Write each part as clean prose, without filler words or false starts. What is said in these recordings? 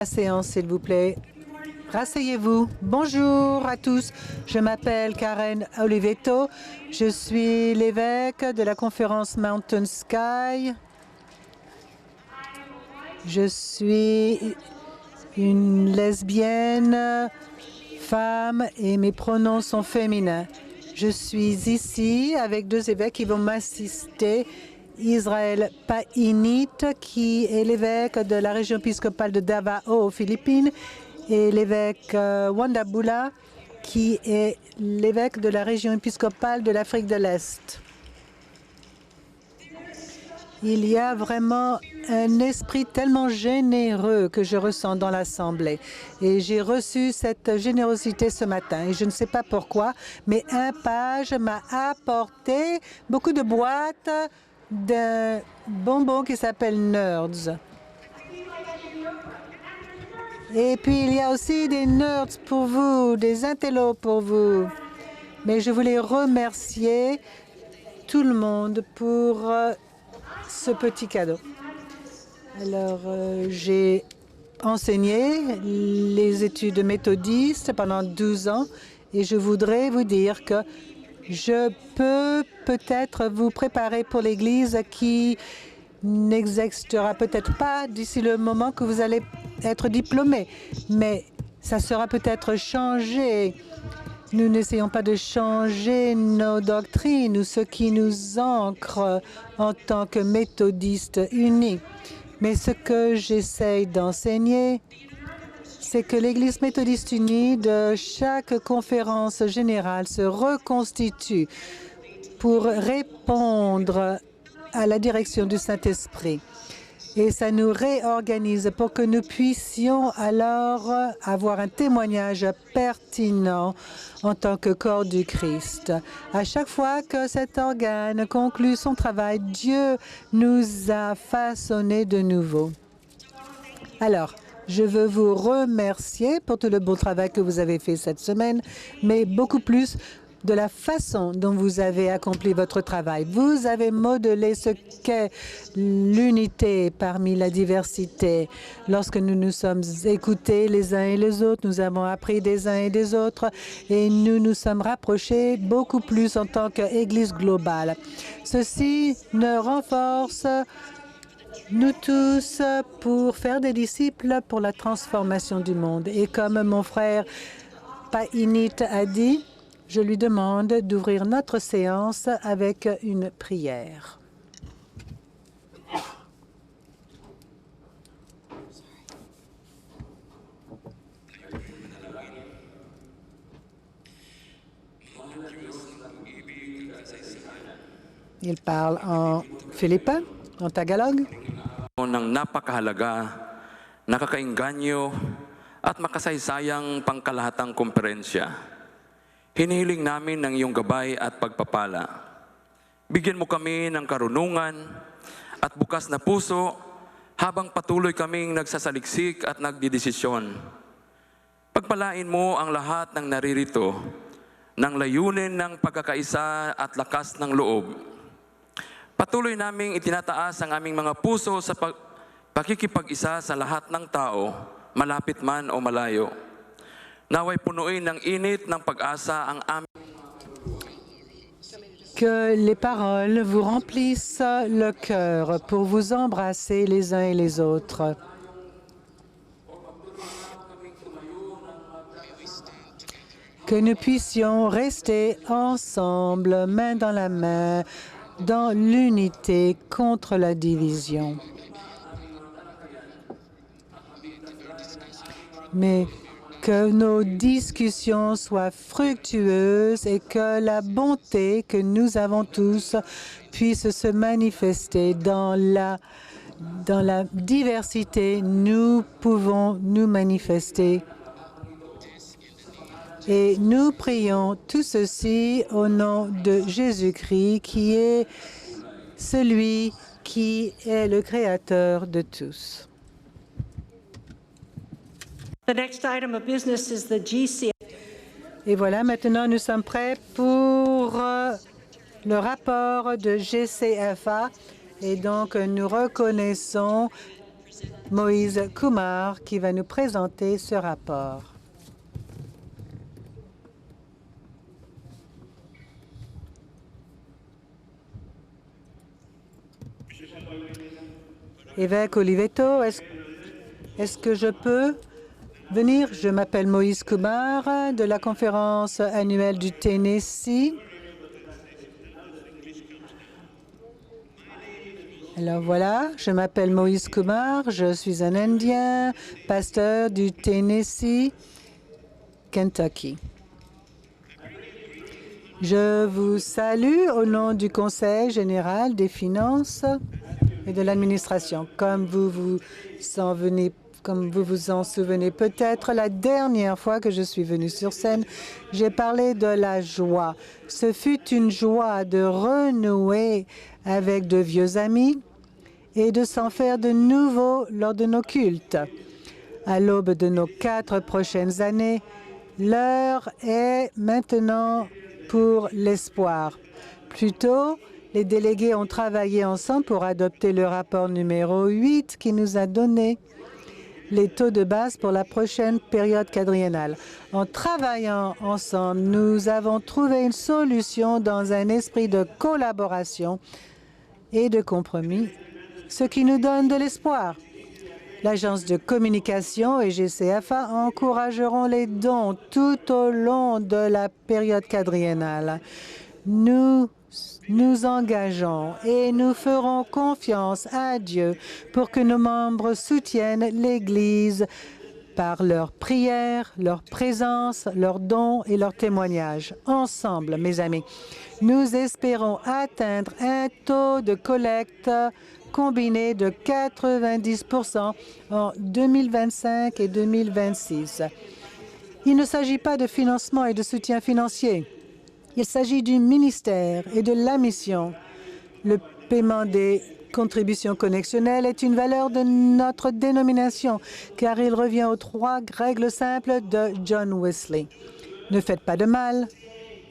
La séance, s'il vous plaît. Rasseyez-vous. Bonjour à tous. Je m'appelle Karen Oliveto. Je suis l'évêque de la conférence Mountain Sky. Je suis une lesbienne, femme, et mes pronoms sont féminins. Je suis ici avec deux évêques qui vont m'assister. Israël Painit, qui est l'évêque de la région épiscopale de Davao aux Philippines, et l'évêque Wanda Bula, qui est l'évêque de la région épiscopale de l'Afrique de l'Est. Il y a vraiment un esprit tellement généreux que je ressens dans l'Assemblée. Et j'ai reçu cette générosité ce matin. Et je ne sais pas pourquoi, mais un page m'a apporté beaucoup de boîtes d'un bonbon qui s'appelle Nerds. Et puis, il y a aussi des nerds pour vous, des intellos pour vous. Mais je voulais remercier tout le monde pour ce petit cadeau. Alors, j'ai enseigné les études méthodistes pendant 12 ans et je voudrais vous dire que je peux peut-être vous préparer pour l'Église qui n'existera peut-être pas d'ici le moment que vous allez être diplômé, mais ça sera peut-être changé. Nous n'essayons pas de changer nos doctrines ou ce qui nous ancre en tant que méthodistes unis. Mais ce que j'essaye d'enseigner, c'est que l'Église méthodiste unie de chaque conférence générale se reconstitue pour répondre à la direction du Saint-Esprit. Et ça nous réorganise pour que nous puissions alors avoir un témoignage pertinent en tant que corps du Christ. À chaque fois que cet organe conclut son travail, Dieu nous a façonnés de nouveau. Alors, je veux vous remercier pour tout le beau travail que vous avez fait cette semaine, mais beaucoup plus de la façon dont vous avez accompli votre travail. Vous avez modelé ce qu'est l'unité parmi la diversité. Lorsque nous nous sommes écoutés les uns et les autres, nous avons appris des uns et des autres et nous nous sommes rapprochés beaucoup plus en tant qu'Église globale. Ceci nous renforce nous tous pour faire des disciples pour la transformation du monde. Et comme mon frère Painit a dit, je lui demande d'ouvrir notre séance avec une prière. Il parle en philippin, en tagalog. Ng napakahalaga, nakakainganyo at makasaysayang pangkalahatang komperensya. Hinihiling namin ng iyong gabay at pagpapala. Bigyan mo kami ng karunungan at bukas na puso habang patuloy kaming nagsasaliksik at nagdidesisyon. Pagpalain mo ang lahat ng naririto ng layunin ng pagkakaisa at lakas ng loob. Patuloy naming itinataas ang aming mga puso sa pakikipag-isa sa lahat ng tao, malapit man o malayo. Naway punuin ng init ng pag-asa ang aming. Que les paroles vous remplissent le cœur pour vous embrasser les uns et les autres. Que nous puissions rester ensemble, main dans la main, dans l'unité contre la division. Mais que nos discussions soient fructueuses et que la bonté que nous avons tous puisse se manifester dans la diversité. Nous pouvons nous manifester. Et nous prions tout ceci au nom de Jésus-Christ, qui est celui qui est le Créateur de tous. The next item of business is the GC. Et voilà, maintenant nous sommes prêts pour le rapport de GCFA. Et donc nous reconnaissons Moïse Kumar qui va nous présenter ce rapport. Évêque Oliveto, est-ce que je peux venir? Je m'appelle Moïse Kumar de la conférence annuelle du Tennessee. Alors voilà, je m'appelle Moïse Kumar, je suis un Indien, pasteur du Tennessee, Kentucky. Je vous salue au nom du Conseil général des finances et de l'administration. Comme vous vous en souvenez peut-être, la dernière fois que je suis venue sur scène, j'ai parlé de la joie. Ce fut une joie de renouer avec de vieux amis et de s'en faire de nouveau lors de nos cultes. À l'aube de nos 4 prochaines années, l'heure est maintenant pour l'espoir. Plus tôt, les délégués ont travaillé ensemble pour adopter le rapport numéro 8 qui nous a donné les taux de base pour la prochaine période quadriennale. En travaillant ensemble, nous avons trouvé une solution dans un esprit de collaboration et de compromis, ce qui nous donne de l'espoir. L'Agence de communication et GCFA encourageront les dons tout au long de la période quadriennale. Nous nous engageons et nous ferons confiance à Dieu pour que nos membres soutiennent l'Église par leurs prières, leur présence, leurs dons et leurs témoignages. Ensemble, mes amis, nous espérons atteindre un taux de collecte combiné de 90% en 2025 et 2026. Il ne s'agit pas de financement et de soutien financier. Il s'agit du ministère et de la mission. Le paiement des contributions connextionnelles est une valeur de notre dénomination, car il revient aux 3 règles simples de John Wesley. Ne faites pas de mal,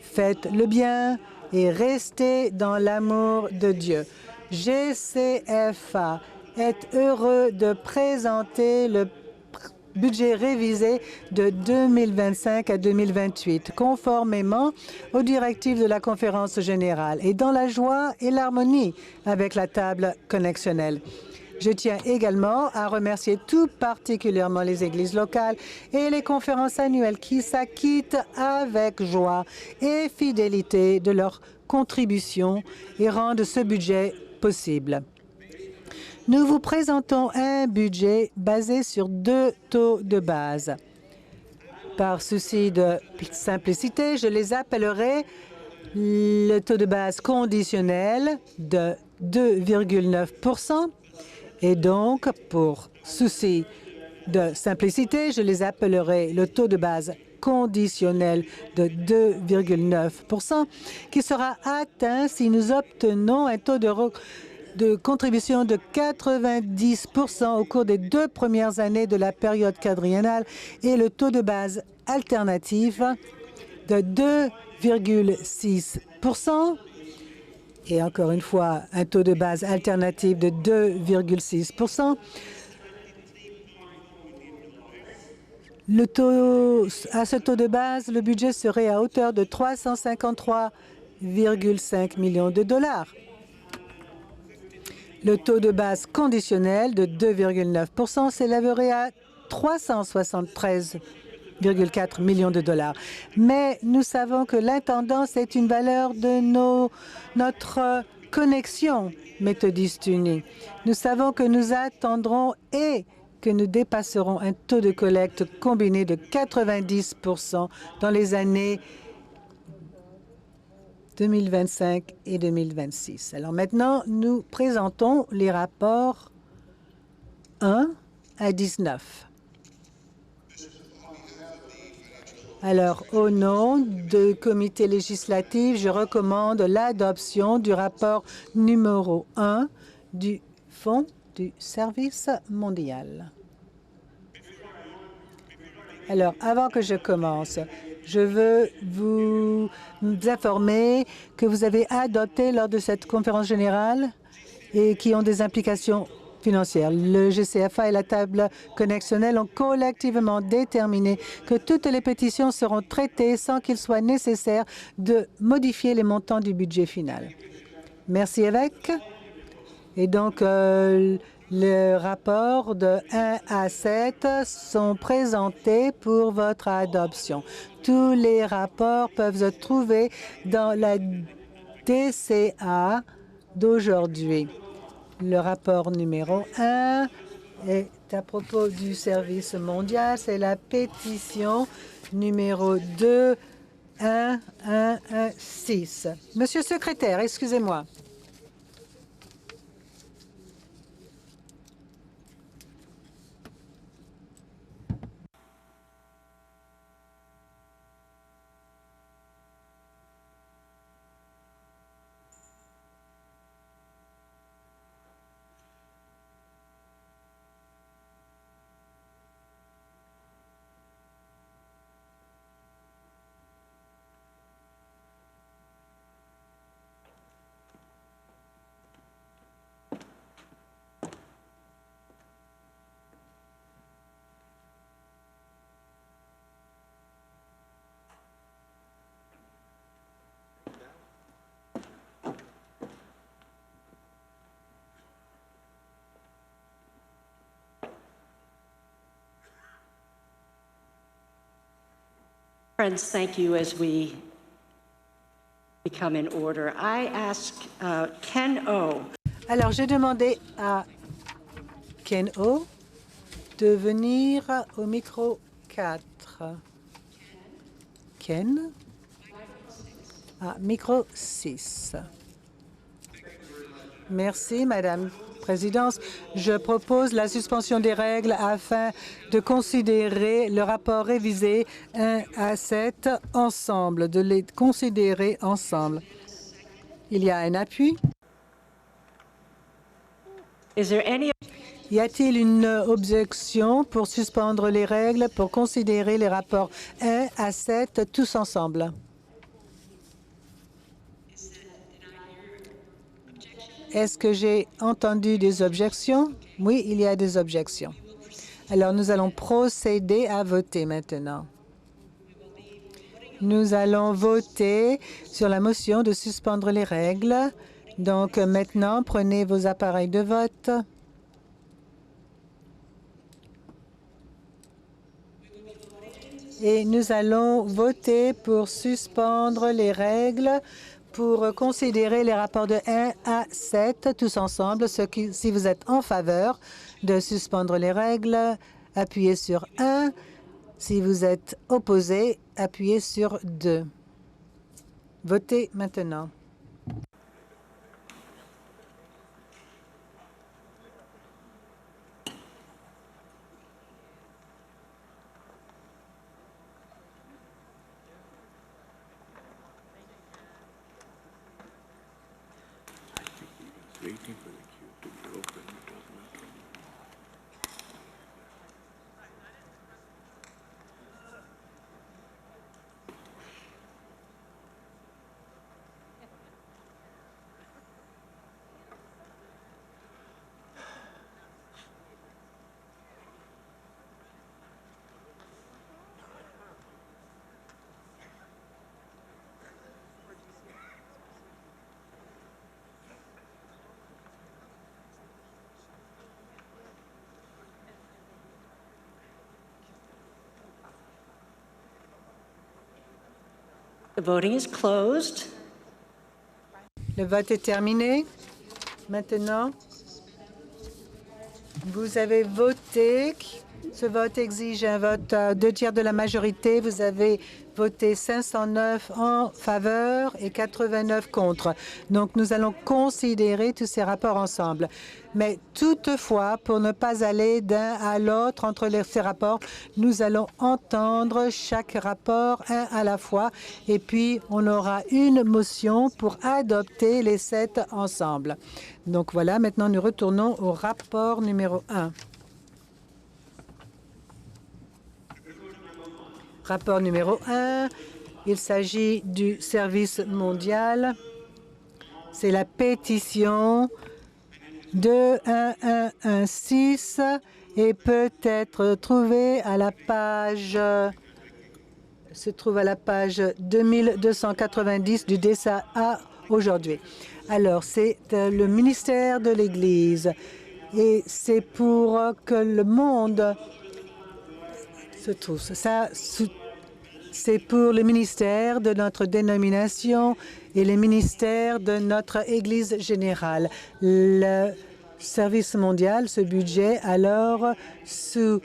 faites le bien et restez dans l'amour de Dieu. GCFA est heureux de présenter le budget révisé de 2025 à 2028, conformément aux directives de la Conférence générale et dans la joie et l'harmonie avec la table connextionnelle. Je tiens également à remercier tout particulièrement les églises locales et les conférences annuelles qui s'acquittent avec joie et fidélité de leurs contributions et rendent ce budget possible. Nous vous présentons un budget basé sur 2 taux de base. Par souci de simplicité, je les appellerai le taux de base conditionnel de 2,9 % et donc, pour souci de simplicité, je les appellerai le taux de base conditionnel de 2,9 % qui sera atteint si nous obtenons un taux de contribution de 90 % au cours des 2 premières années de la période quadriennale et le taux de base alternatif de 2,6 % et encore une fois un taux de base alternatif de 2,6 %. À ce taux de base, le budget serait à hauteur de 353,5 millions de dollars. Le taux de base conditionnel de 2,9 % s'élèverait à 373,4 millions de dollars. Mais nous savons que l'intendance est une valeur de notre connexion méthodiste unie. Nous savons que nous attendrons et que nous dépasserons un taux de collecte combiné de 90 % dans les années 2025 et 2026. Alors maintenant, nous présentons les rapports 1 à 19. Alors, au nom du comité législatif, je recommande l'adoption du rapport numéro 1 du Fonds du service mondial. Alors, avant que je commence, je veux vous informer que vous avez adopté lors de cette conférence générale et qui ont des implications financière. Le GCFA et la table connectionnelle ont collectivement déterminé que toutes les pétitions seront traitées sans qu'il soit nécessaire de modifier les montants du budget final. Merci, évêque. Et donc, le rapport de 1 à 7 sont présentés pour votre adoption. Tous les rapports peuvent se trouver dans la DCA d'aujourd'hui. Le rapport numéro 1 est à propos du service mondial. C'est la pétition numéro 21116. Monsieur le secrétaire, excusez-moi. Friends, thank you. As we become in order, I ask Ken O. Alors, j'ai demandé à Ken O de venir au micro 4. Ken? Ah, micro 6. Merci, Madame la Présidente. Je propose la suspension des règles afin de considérer le rapport révisé 1 à 7 ensemble, de les considérer ensemble. Il y a un appui? Y a-t-il une objection pour suspendre les règles pour considérer les rapports 1 à 7 tous ensemble? Est-ce que j'ai entendu des objections? Oui, il y a des objections. Alors, nous allons procéder à voter maintenant. Nous allons voter sur la motion de suspendre les règles. Donc, maintenant, prenez vos appareils de vote. Et nous allons voter pour suspendre les règles pour considérer les rapports de 1 à 7 tous ensemble. Si vous êtes en faveur de suspendre les règles, appuyez sur 1. Si vous êtes opposé, appuyez sur 2. Votez maintenant. The voting is closed. Le vote est terminé. Maintenant, vous avez voté. Ce vote exige un vote à 2 tiers de la majorité. Vous avez voté 509 en faveur et 89 contre. Donc, nous allons considérer tous ces rapports ensemble. Mais toutefois, pour ne pas aller d'un à l'autre entre ces rapports, nous allons entendre chaque rapport un à la fois. Et puis, on aura une motion pour adopter les 7 ensemble. Donc, voilà, maintenant, nous retournons au rapport numéro 1. Rapport numéro 1, il s'agit du service mondial. C'est la pétition 21116 et peut être trouvé à la page se trouve à la page 2290 du DSA aujourd'hui. Alors, c'est le ministère de l'Église et c'est pour que le monde se trouve. C'est pour le ministère de notre dénomination et les ministères de notre Église générale. Le service mondial, ce budget, alors, sous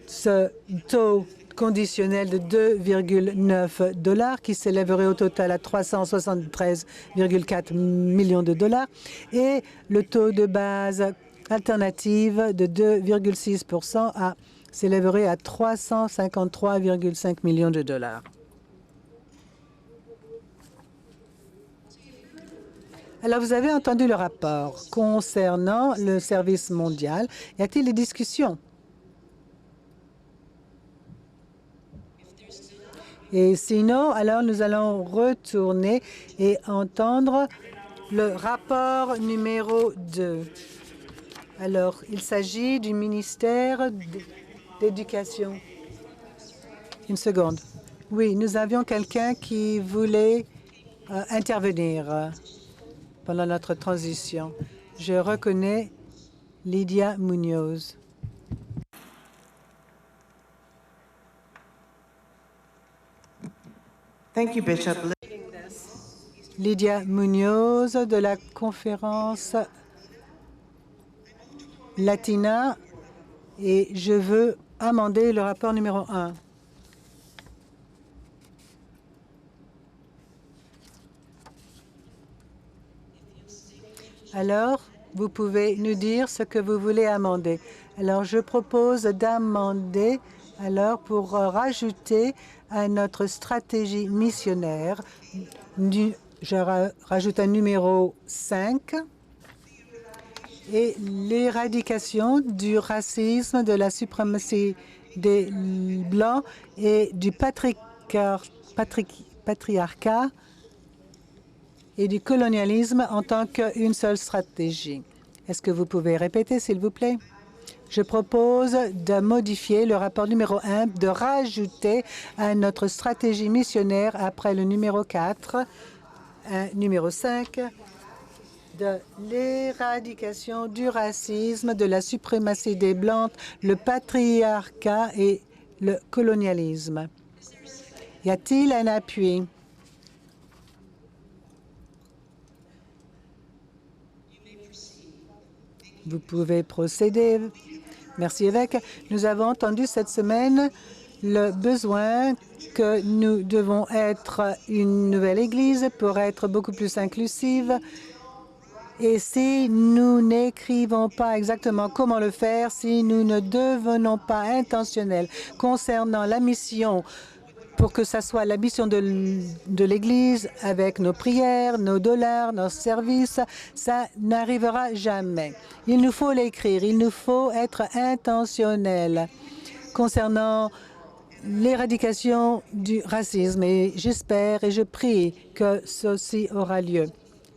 ce taux conditionnel de 2,9 $ qui s'élèverait au total à 373,4 millions de dollars et le taux de base alternative de 2,6 % s'élèverait à 353,5 millions de dollars. Alors, vous avez entendu le rapport concernant le service mondial. Y a-t-il des discussions? Et sinon, alors nous allons retourner et entendre le rapport numéro 2. Alors, il s'agit du ministère d'Éducation. Une seconde. Oui, nous avions quelqu'un qui voulait intervenir pendant notre transition. Je reconnais Lydia Munoz. Thank you, Bishop. Lydia Munoz de la conférence Latina et je veux amender le rapport numéro 1. Alors, vous pouvez nous dire ce que vous voulez amender. Alors, je propose d'amender alors pour rajouter à notre stratégie missionnaire, je rajoute un numéro 5 et l'éradication du racisme, de la suprématie des Blancs et du patriarcat et du colonialisme en tant qu'une seule stratégie. Est-ce que vous pouvez répéter, s'il vous plaît? Je propose de modifier le rapport numéro 1, de rajouter à notre stratégie missionnaire après le numéro 4, un numéro 5, de l'éradication du racisme, de la suprématie des Blancs, le patriarcat et le colonialisme. Y a-t-il un appui? Vous pouvez procéder. Merci, évêque. Nous avons entendu cette semaine le besoin que nous devons être une nouvelle Église pour être beaucoup plus inclusive. Et si nous n'écrivons pas exactement comment le faire, si nous ne devenons pas intentionnels concernant la mission, pour que ça soit la mission de l'Église avec nos prières, nos dollars, nos services, ça n'arrivera jamais. Il nous faut l'écrire, il nous faut être intentionnel concernant l'éradication du racisme et j'espère et je prie que ceci aura lieu.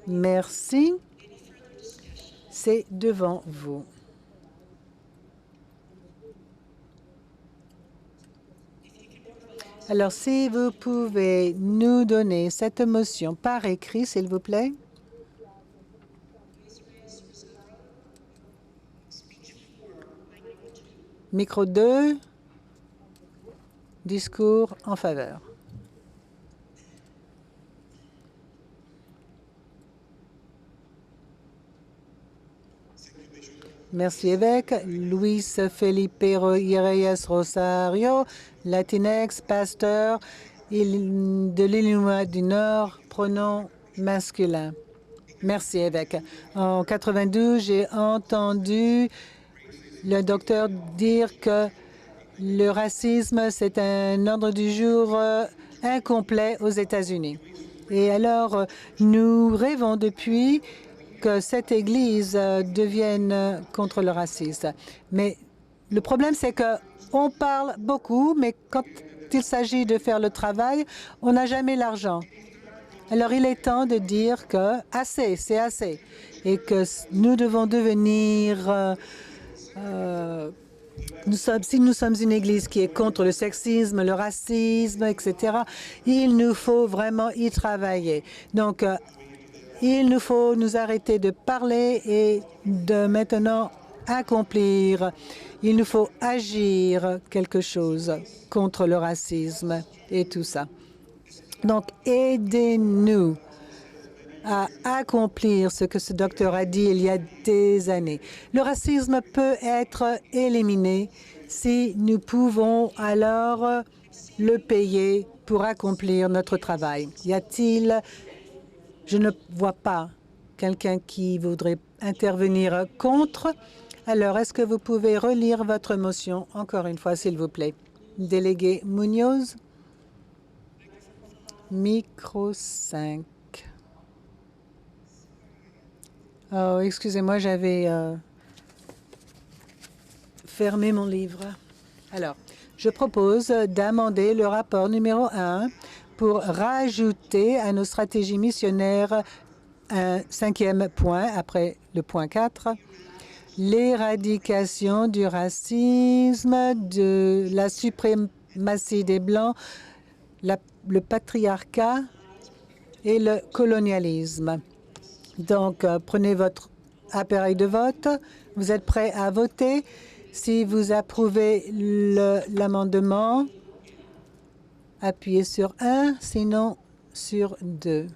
Merci. C'est devant vous. Alors, si vous pouvez nous donner cette motion par écrit, s'il vous plaît. Micro 2, discours en faveur. Merci, évêque. Luis Felipe Reyes Rosario, Latinx, pasteur de l'Illinois du Nord, pronom masculin. Merci, évêque. En 92, j'ai entendu le docteur dire que le racisme, c'est un ordre du jour incomplet aux États-Unis. Et alors, nous rêvons depuis que cette Église devienne contre le racisme. Mais le problème, c'est qu'on parle beaucoup, mais quand il s'agit de faire le travail, on n'a jamais l'argent. Alors il est temps de dire que assez, c'est assez, et que nous devons devenir si nous sommes une Église qui est contre le sexisme, le racisme, etc., il nous faut vraiment y travailler. Donc, il nous faut nous arrêter de parler et de maintenant accomplir. Il nous faut agir quelque chose contre le racisme et tout ça. Donc, aidez-nous à accomplir ce que ce docteur a dit il y a des années. Le racisme peut être éliminé si nous pouvons alors le payer pour accomplir notre travail. Y a-t-il, je ne vois pas quelqu'un qui voudrait intervenir contre. Alors, est-ce que vous pouvez relire votre motion encore une fois, s'il vous plaît? Délégué Munoz, micro 5. Oh, excusez-moi, j'avais fermé mon livre. Alors, je propose d'amender le rapport numéro 1 pour rajouter à nos stratégies missionnaires un 5e point après le point 4, l'éradication du racisme, de la suprématie des Blancs, le patriarcat et le colonialisme. Donc, prenez votre appareil de vote. Vous êtes prêts à voter? Si vous approuvez l'amendement, appuyez sur 1, sinon sur 2.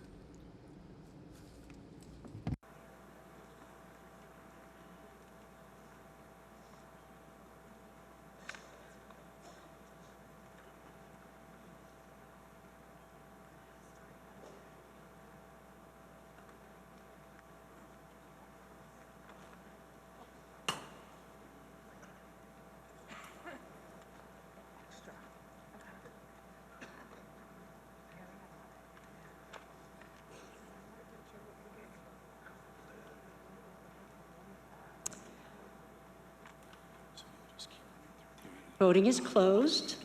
Voting is closed.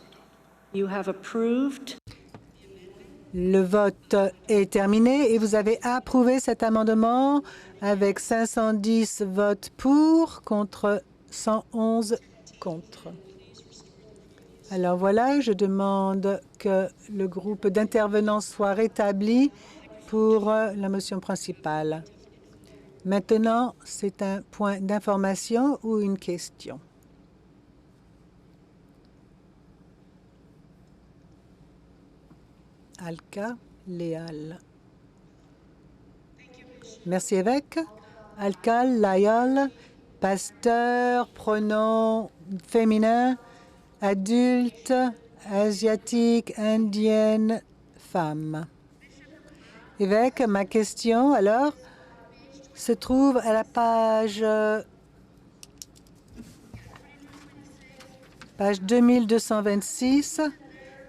You have approved. Le vote est terminé et vous avez approuvé cet amendement avec 510 votes pour contre 111 contre. Alors voilà, je demande que le groupe d'intervenants soit rétabli pour la motion principale. Maintenant, c'est un point d'information ou une question. Alka Léal. Merci, évêque. Alka Léal, pasteur, pronom féminin, adulte, asiatique, indienne, femme. Évêque, ma question, alors, se trouve à la page 2226.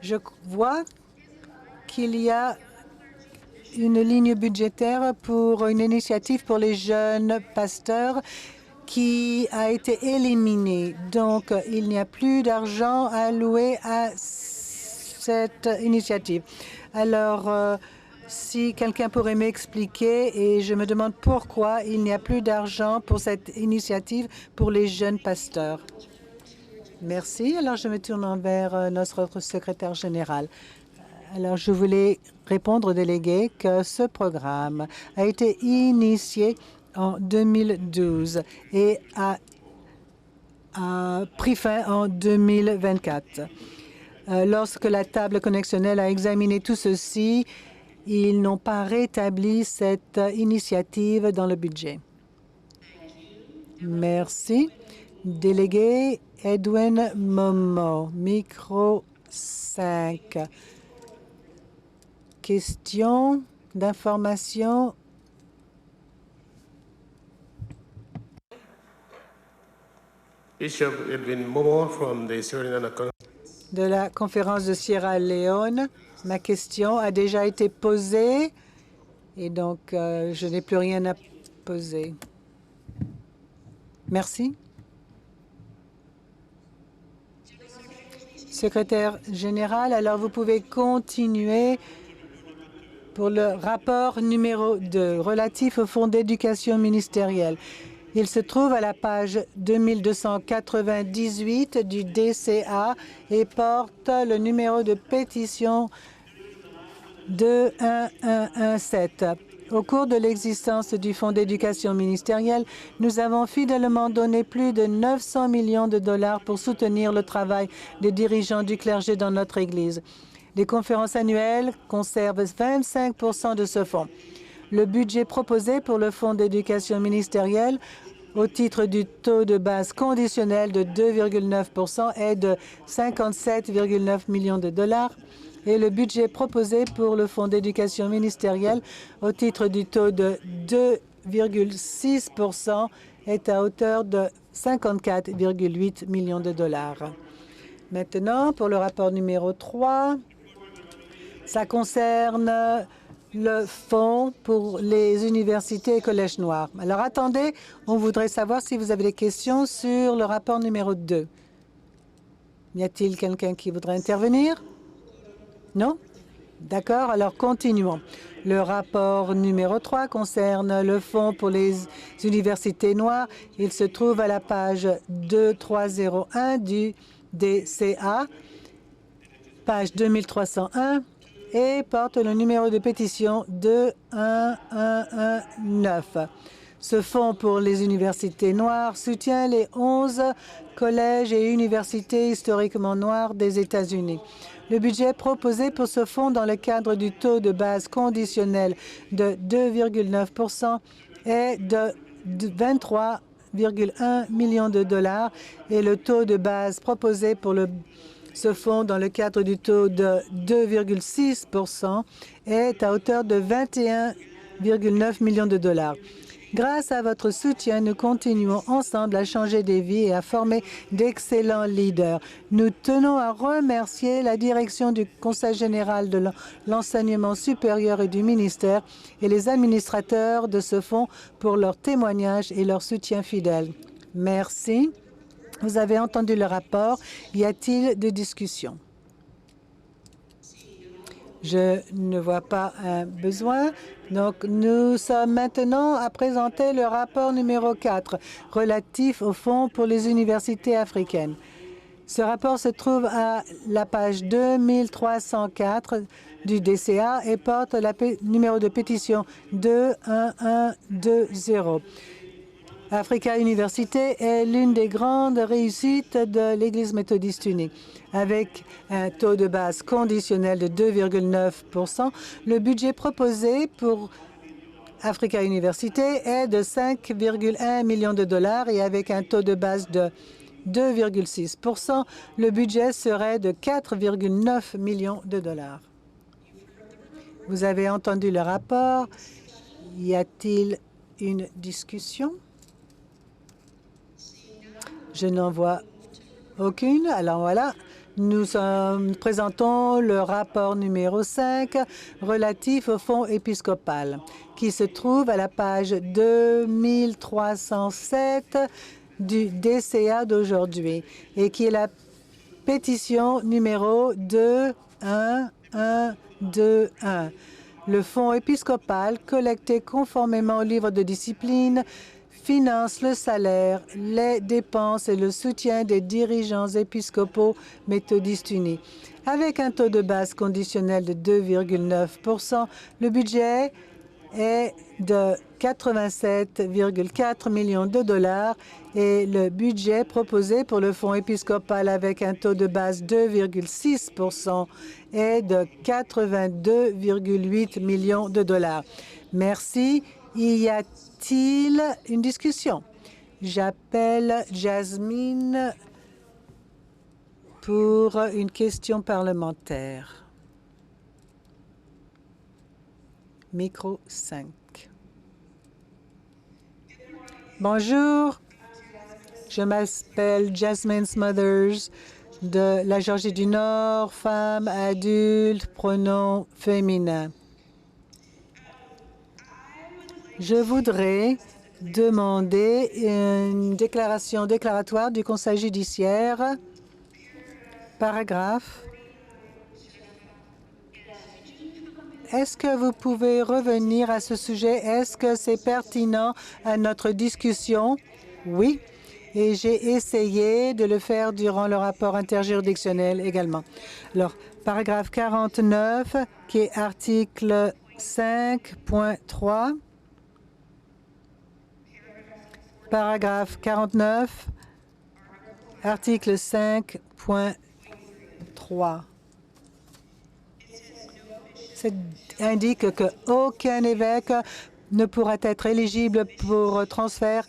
Je vois qu'il y a une ligne budgétaire pour une initiative pour les jeunes pasteurs qui a été éliminée. Donc, il n'y a plus d'argent alloué à cette initiative. Alors, si quelqu'un pourrait m'expliquer, et je me demande pourquoi il n'y a plus d'argent pour cette initiative pour les jeunes pasteurs. Merci. Alors, je me tourne vers notre secrétaire général. Alors, je voulais répondre au délégué que ce programme a été initié en 2012 et a pris fin en 2024. Lorsque la table connexionnelle a examiné tout ceci, ils n'ont pas rétabli cette initiative dans le budget. Merci. Délégué Edwin Momo, micro 5. Question d'information. Bishop Edwin Momo from the Sierra Leone. De la conférence de Sierra Leone. Ma question a déjà été posée et donc je n'ai plus rien à poser. Merci. Secrétaire général, alors vous pouvez continuer pour le rapport numéro 2 relatif au fonds d'éducation ministérielle. Il se trouve à la page 2298 du DCA et porte le numéro de pétition 21117. Au cours de l'existence du fonds d'éducation ministérielle, nous avons fidèlement donné plus de 900 millions de dollars pour soutenir le travail des dirigeants du clergé dans notre Église. Les conférences annuelles conservent 25 % de ce fonds. Le budget proposé pour le fonds d'éducation ministérielle au titre du taux de base conditionnel de 2,9 % est de 57,9 millions de dollars et le budget proposé pour le fonds d'éducation ministérielle au titre du taux de 2,6 % est à hauteur de 54,8 millions de dollars. Maintenant, pour le rapport numéro 3, ça concerne le fonds pour les universités et collèges noirs. Alors, attendez, on voudrait savoir si vous avez des questions sur le rapport numéro 2. Y a-t-il quelqu'un qui voudrait intervenir? Non? D'accord, alors continuons. Le rapport numéro 3 concerne le fonds pour les universités noires. Il se trouve à la page 2301 du DCA, page 2301, et porte le numéro de pétition 21119. Ce fonds pour les universités noires soutient les 11 collèges et universités historiquement noirs des États-Unis. Le budget proposé pour ce fonds dans le cadre du taux de base conditionnel de 2,9 % est de 23,1 millions de dollars et le taux de base proposé pour ce fonds dans le cadre du taux de 2,6 % est à hauteur de 21,9 millions de dollars. Grâce à votre soutien, nous continuons ensemble à changer des vies et à former d'excellents leaders. Nous tenons à remercier la direction du Conseil général de l'enseignement supérieur et du ministère et les administrateurs de ce fonds pour leur témoignage et leur soutien fidèle. Merci. Vous avez entendu le rapport. Y a-t-il des discussions? Je ne vois pas un besoin. Donc, nous sommes maintenant à présenter le rapport numéro 4 relatif au Fonds pour les universités africaines. Ce rapport se trouve à la page 2304 du DCA et porte le numéro de pétition 21120. Africa Université est l'une des grandes réussites de l'Église méthodiste unie. Avec un taux de base conditionnel de 2,9 %, le budget proposé pour Africa Université est de 5,1 millions de dollars et avec un taux de base de 2,6 %, le budget serait de 4,9 millions de dollars. Vous avez entendu le rapport. Y a-t-il une discussion? Je n'en vois aucune. Alors voilà, nous présentons le rapport numéro 5 relatif au fonds épiscopal qui se trouve à la page 2307 du DCA d'aujourd'hui et qui est la pétition numéro 21121. Le fonds épiscopal collecté conformément au livre de discipline finance le salaire, les dépenses et le soutien des dirigeants épiscopaux méthodistes unis. Avec un taux de base conditionnel de 2,9 %, le budget est de 87,4 millions de dollars et le budget proposé pour le fonds épiscopal avec un taux de base 2,6 % est de 82,8 millions de dollars. Merci. Y a-t-il une discussion? J'appelle Jasmine pour une question parlementaire. Micro 5. Bonjour, je m'appelle Jasmine Smothers de la Georgie du Nord, femme, adulte, pronom féminin. Je voudrais demander une déclaratoire du Conseil judiciaire, paragraphe Est-ce que vous pouvez revenir à ce sujet? Est-ce que c'est pertinent à notre discussion? Oui. Et j'ai essayé de le faire durant le rapport interjuridictionnel également. Alors, paragraphe 49, qui est article 5.3. Paragraphe 49, article 5.3. Ça indique qu'aucun évêque ne pourra être éligible pour transfert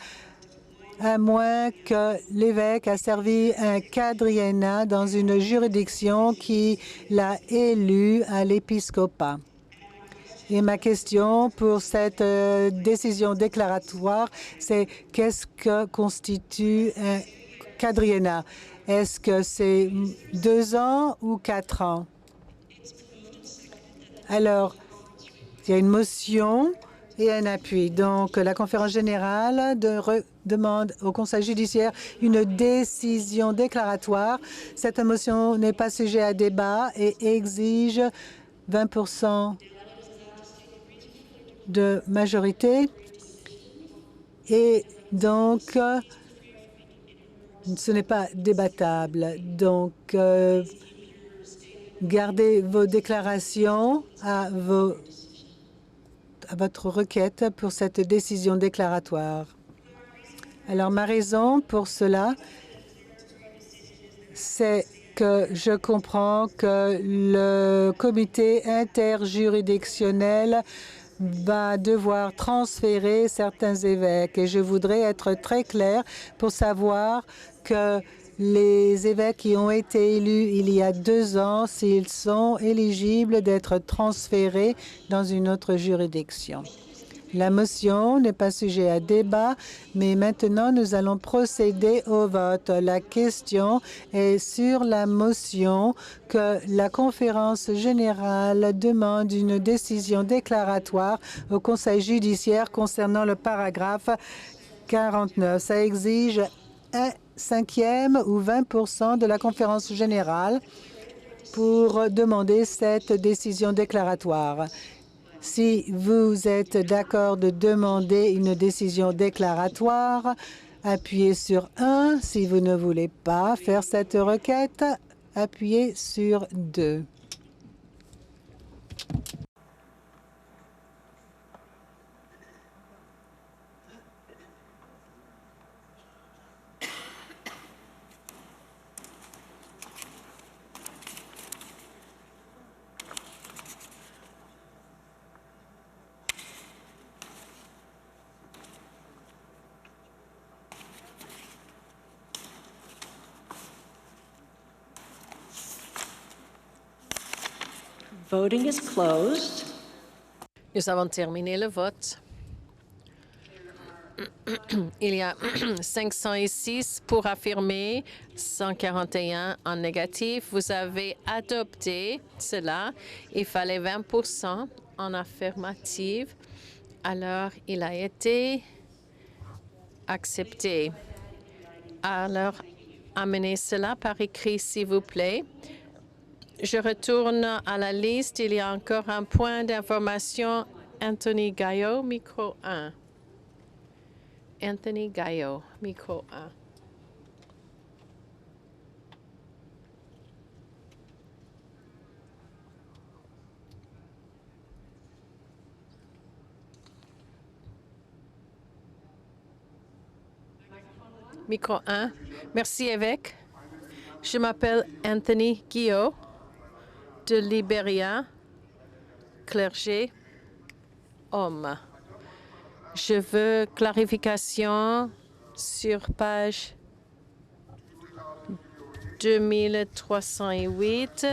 à moins que l'évêque a servi un quadriennat dans une juridiction qui l'a élu à l'épiscopat. Et ma question pour cette décision déclaratoire, c'est qu'est-ce que constitue un quadriennat? Est-ce que c'est 2 ans ou 4 ans? Alors, il y a une motion et un appui. Donc, la conférence générale demande au Conseil judiciaire une décision déclaratoire. Cette motion n'est pas sujet à débat et exige 20% de majorité. Et donc, ce n'est pas débattable. Donc, gardez vos déclarations à votre requête pour cette décision déclaratoire. Alors, ma raison pour cela, c'est que je comprends que le comité interjuridictionnel va devoir transférer certains évêques. Et je voudrais être très clair pour savoir que les évêques qui ont été élus il y a 2 ans, s'ils sont éligibles d'être transférés dans une autre juridiction. La motion n'est pas sujet à débat, mais maintenant nous allons procéder au vote. La question est sur la motion que la conférence générale demande une décision déclaratoire au Conseil judiciaire concernant le paragraphe 49. Ça exige 1/5 ou 20% de la conférence générale pour demander cette décision déclaratoire. Si vous êtes d'accord de demander une décision déclaratoire, appuyez sur 1. Si vous ne voulez pas faire cette requête, appuyez sur 2. Voting is closed. Nous avons terminé le vote. Il y a 506 pour affirmer, 141 en négatif. Vous avez adopté cela. Il fallait 20% en affirmative. Alors, il a été accepté. Alors, amenez cela par écrit, s'il vous plaît. Je retourne à la liste. Il y a encore un point d'information. Anthony Gaillot, micro 1. Anthony Gaillot, micro 1. Micro 1. Merci, évêque. Je m'appelle Anthony Gaillot de Libéria, clergé, homme. Je veux clarification sur page 2308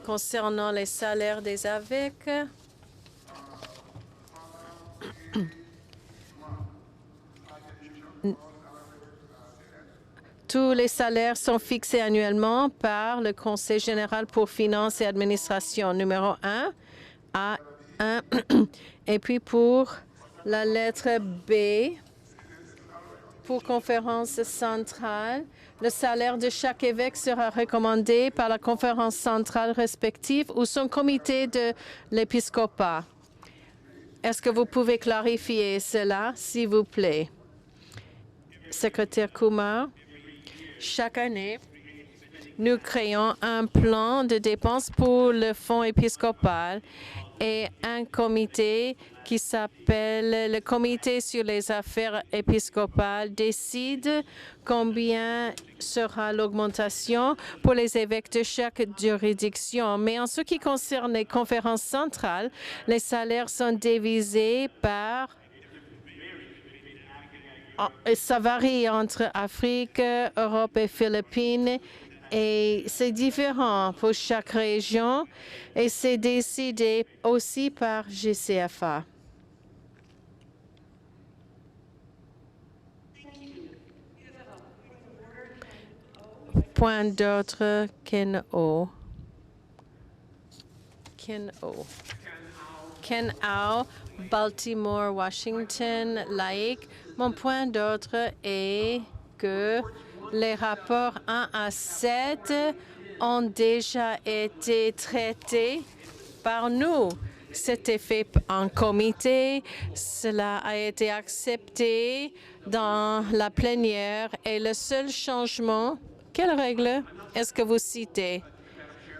concernant les salaires des évêques. Tous les salaires sont fixés annuellement par le Conseil général pour finances et administration numéro 1 à 1. Et puis pour la lettre B, pour conférence centrale, Le salaire de chaque évêque sera recommandé par la conférence centrale respective ou son comité de l'épiscopat. Est-ce que vous pouvez clarifier cela, s'il vous plaît? Secrétaire Kumar, chaque année, nous créons un plan de dépenses pour le fonds épiscopal et un comité qui s'appelle le Comité sur les affaires épiscopales décide combien sera l'augmentation pour les évêques de chaque juridiction. Mais en ce qui concerne les conférences centrales, les salaires sont divisés par... Ça varie entre Afrique, Europe et Philippines. Et c'est différent pour chaque région et c'est décidé aussi par GCFA. Point d'ordre, Ken O. Ken O, Baltimore, Washington, laïque. Mon point d'ordre est que les rapports 1 à 7 ont déjà été traités par nous. C'était fait en comité, cela a été accepté dans la plénière et le seul changement, quelle règle est-ce que vous citez?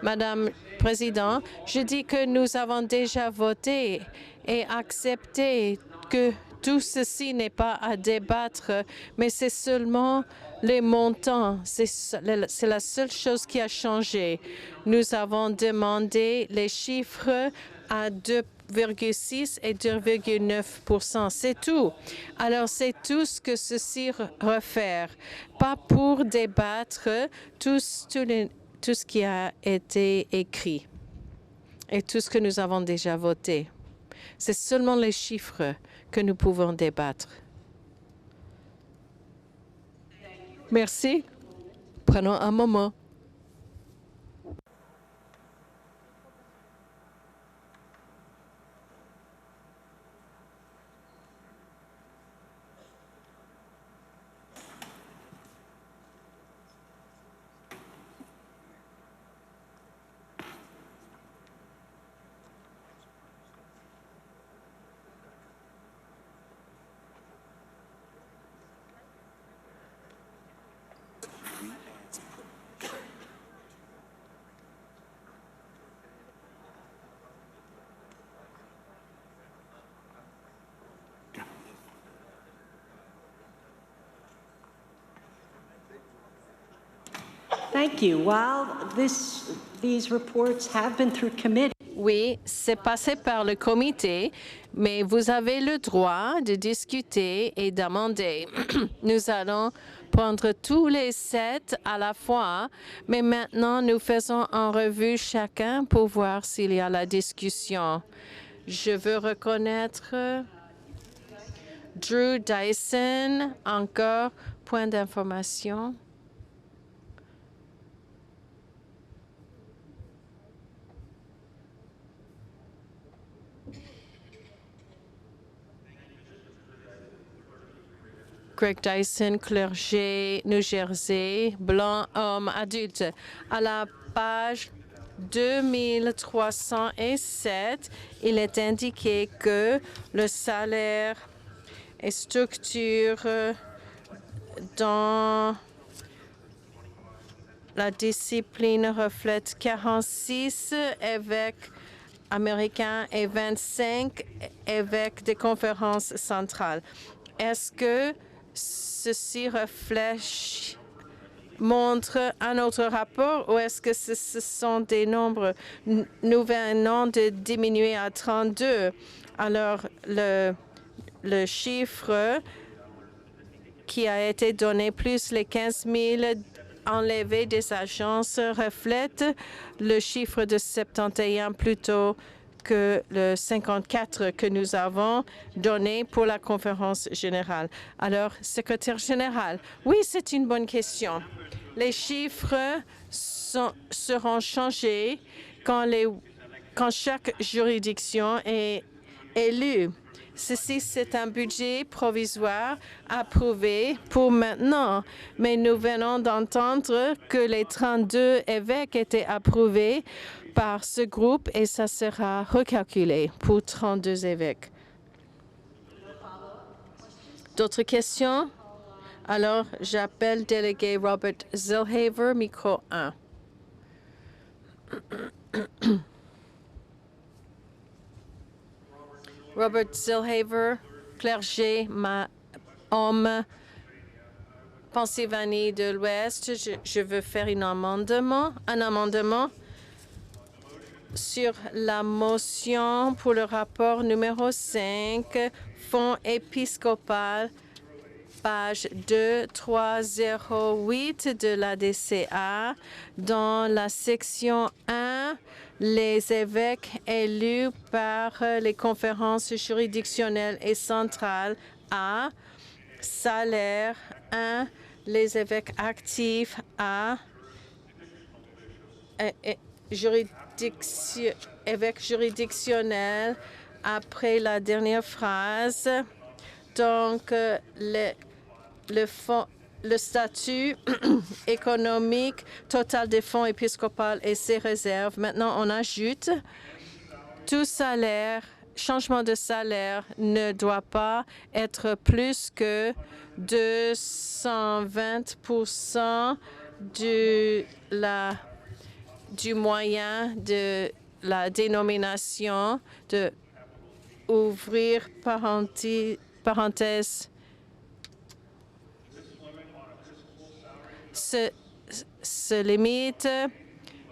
Madame la Présidente, je dis que nous avons déjà voté et accepté que tout ceci n'est pas à débattre, mais c'est seulement les montants. C'est la seule chose qui a changé. Nous avons demandé les chiffres à 2,6 et 2,9 %. C'est tout. Alors, c'est tout ce que ceci refère. Pas pour débattre tout ce qui a été écrit et tout ce que nous avons déjà voté. C'est seulement les chiffres que nous pouvons débattre. Merci. Prenons un moment. Thank you. While these reports have been through committee, Oui, c'est passé par le comité, mais vous avez le droit de discuter et d'amender. Nous allons prendre tous les 7 à la fois, mais maintenant nous faisons en revue chacun pour voir s'il y a la discussion. Je veux reconnaître Drew Dyson, encore point d'information. Greg Dyson, clergé, New Jersey, blanc, homme, adulte. À la page 2307, il est indiqué que le salaire et structure dans la discipline reflète 46 évêques américains et 25 évêques des conférences centrales. Est-ce que ceci montre un autre rapport ou est-ce que ce sont des nombres? Nous venons de diminuer à 32. Alors, le chiffre qui a été donné plus les 15 000 enlevés des agences reflète le chiffre de 71 plutôt que le 54 que nous avons donné pour la conférence générale. Alors, secrétaire général, oui, c'est une bonne question. Les chiffres seront changés quand chaque juridiction est élus. Ceci, c'est un budget provisoire approuvé pour maintenant, mais nous venons d'entendre que les 32 évêques étaient approuvés par ce groupe et ça sera recalculé pour 32 évêques. D'autres questions? Alors, j'appelle délégué Robert Zellhaver, micro 1. Robert Zellhaver, clergé, homme, Pennsylvanie de l'Ouest. Je veux faire un amendement sur la motion pour le rapport numéro 5, Fonds épiscopal, page 2308 de la DCA, dans la section 1, les évêques élus par les conférences juridictionnelles et centrales à salaire 1, les évêques actifs à évêque juridictionnel après la dernière phrase. Donc, le statut économique total des fonds épiscopaux et ses réserves. Maintenant, on ajoute tout salaire, changement de salaire ne doit pas être plus que 220% du moyen de la dénomination de ouvrir parenthèse. Ce limite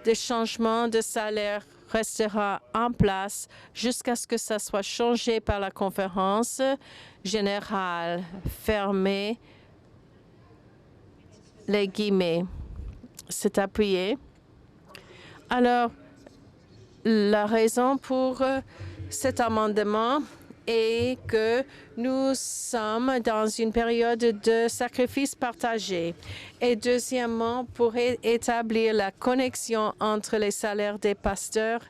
de changement de salaire restera en place jusqu'à ce que ça soit changé par la conférence générale. Fermez les guillemets. C'est appuyé. Alors, la raison pour cet amendement est que nous sommes dans une période de sacrifice partagé. Et deuxièmement, pour établir la connexion entre les salaires des pasteurs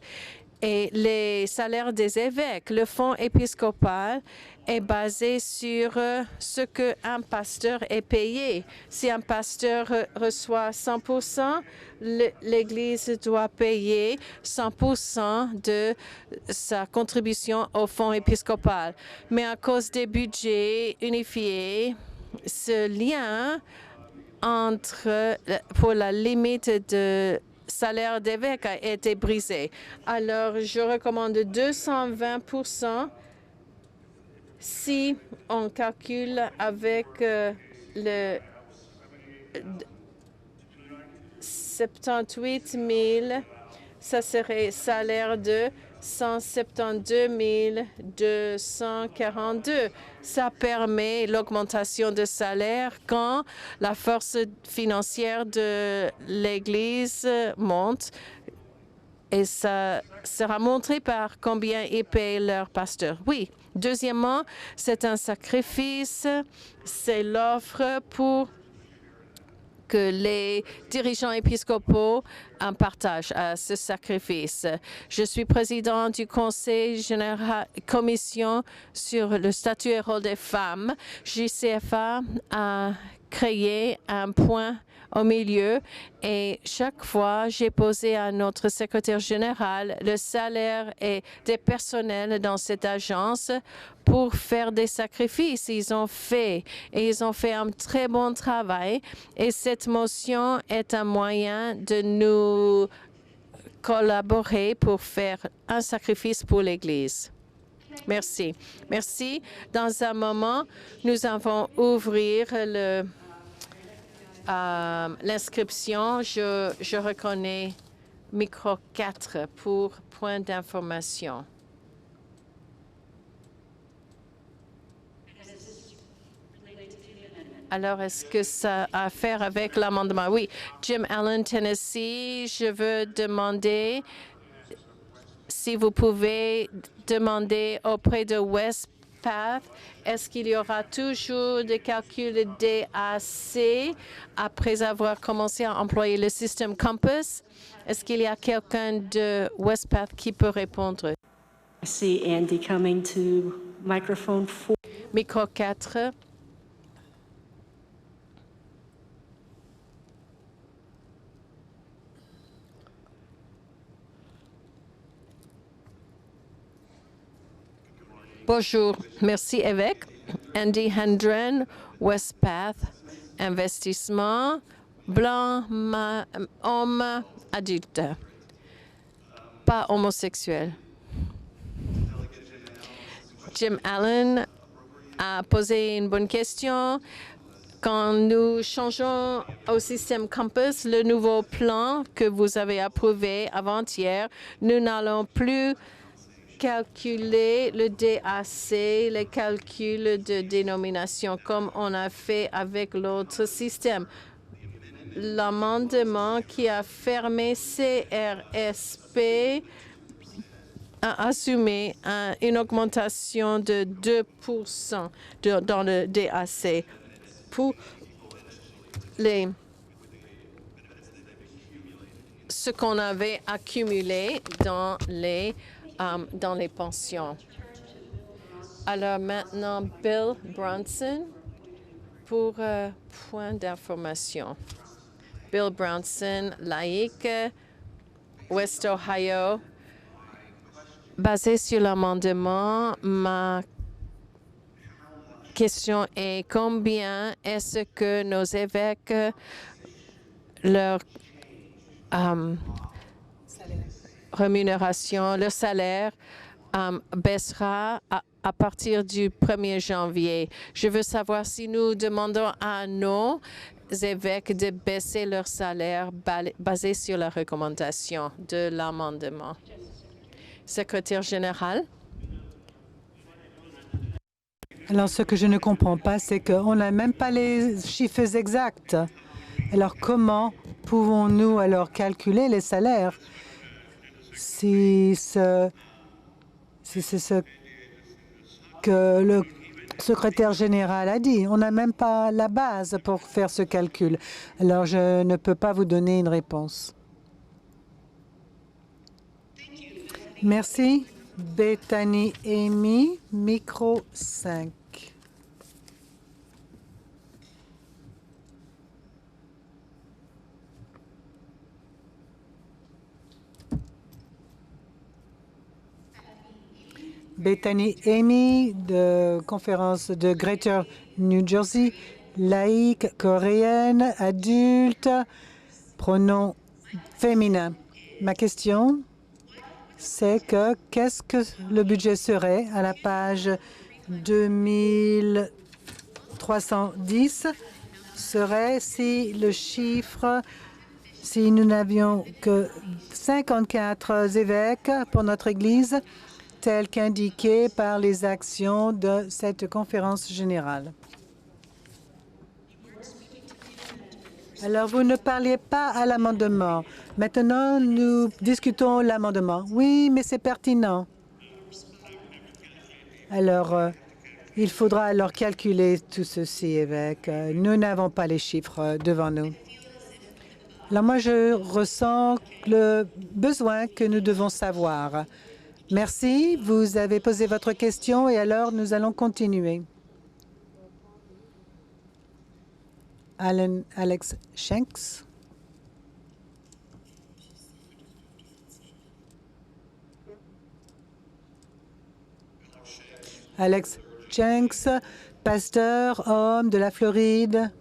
et les salaires des évêques, le fonds épiscopal est basé sur ce qu'un pasteur est payé. Si un pasteur reçoit 100%, l'Église doit payer 100% de sa contribution au fonds épiscopal. Mais à cause des budgets unifiés, ce lien pour la limite de salaire d'évêque a été brisé. Alors, je recommande 220% si on calcule avec le 78 000, ça serait salaire de 172 242. Ça permet l'augmentation de salaire quand la force financière de l'Église monte. Et ça sera montré par combien ils payent leur pasteur. Oui. Deuxièmement, c'est un sacrifice. C'est l'offre pour que les dirigeants épiscopaux en partagent à ce sacrifice. Je suis président du Conseil général commission sur le statut et rôle des femmes. JCFA a créé un point au milieu et chaque fois, j'ai posé à notre secrétaire général le salaire des personnels dans cette agence pour faire des sacrifices. Ils ont fait un très bon travail et cette motion est un moyen de nous collaborer pour faire un sacrifice pour l'Église. Merci. Merci. Dans un moment, nous allons ouvrir l'inscription. Je reconnais micro 4 pour point d'information. Alors, est-ce que ça a à faire avec l'amendement? Oui. Jim Allen, Tennessee, je veux demander si vous pouvez demander auprès de WestPath, est-ce qu'il y aura toujours des calculs DAC après avoir commencé à employer le système Compass? Est-ce qu'il y a quelqu'un de WestPath qui peut répondre? I see Andy coming to microphone 4. Micro 4. Bonjour, merci évêque. Andy Hendren, Westpath, investissement, blanc, homme, adulte, pas homosexuel. Jim Allen a posé une bonne question. Quand nous changeons au système Compass, le nouveau plan que vous avez approuvé avant-hier, nous n'allons plus calculer le DAC, les calculs de dénomination, comme on a fait avec l'autre système. L'amendement qui a fermé CRSP a assumé une augmentation de 2% dans le DAC pour ce qu'on avait accumulé dans les pensions. Alors maintenant, Bill Bronson pour point d'information. Bill Bronson, laïque, West Ohio. Basé sur l'amendement, ma question est combien est-ce que nos évêques, leur rémunération, leur salaire baissera à partir du 1er janvier. Je veux savoir si nous demandons à nos évêques de baisser leur salaire basé sur la recommandation de l'amendement. Secrétaire général. Alors, ce que je ne comprends pas, c'est qu'on n'a même pas les chiffres exacts. Alors, comment pouvons-nous alors calculer les salaires si c'est ce que le secrétaire général a dit? On n'a même pas la base pour faire ce calcul. Alors, je ne peux pas vous donner une réponse. Merci. Bethany Amy, micro 5. Bethany Amy, de conférence de Greater New Jersey, laïque, coréenne, adulte, pronom féminin. Ma question, c'est que qu'est-ce que le budget serait à la page 2310 serait si le chiffre, si nous n'avions que 54 évêques pour notre Église, tel qu'indiqué par les actions de cette conférence générale. Alors, vous ne parliez pas à l'amendement. Maintenant, nous discutons l'amendement. Oui, mais c'est pertinent. Alors, il faudra alors calculer tout ceci, évêque. Nous n'avons pas les chiffres devant nous. Alors, moi, je ressens le besoin que nous devons savoir. Merci. Vous avez posé votre question et alors nous allons continuer. Alex Shanks. Alex Shanks, pasteur, homme de la Floride.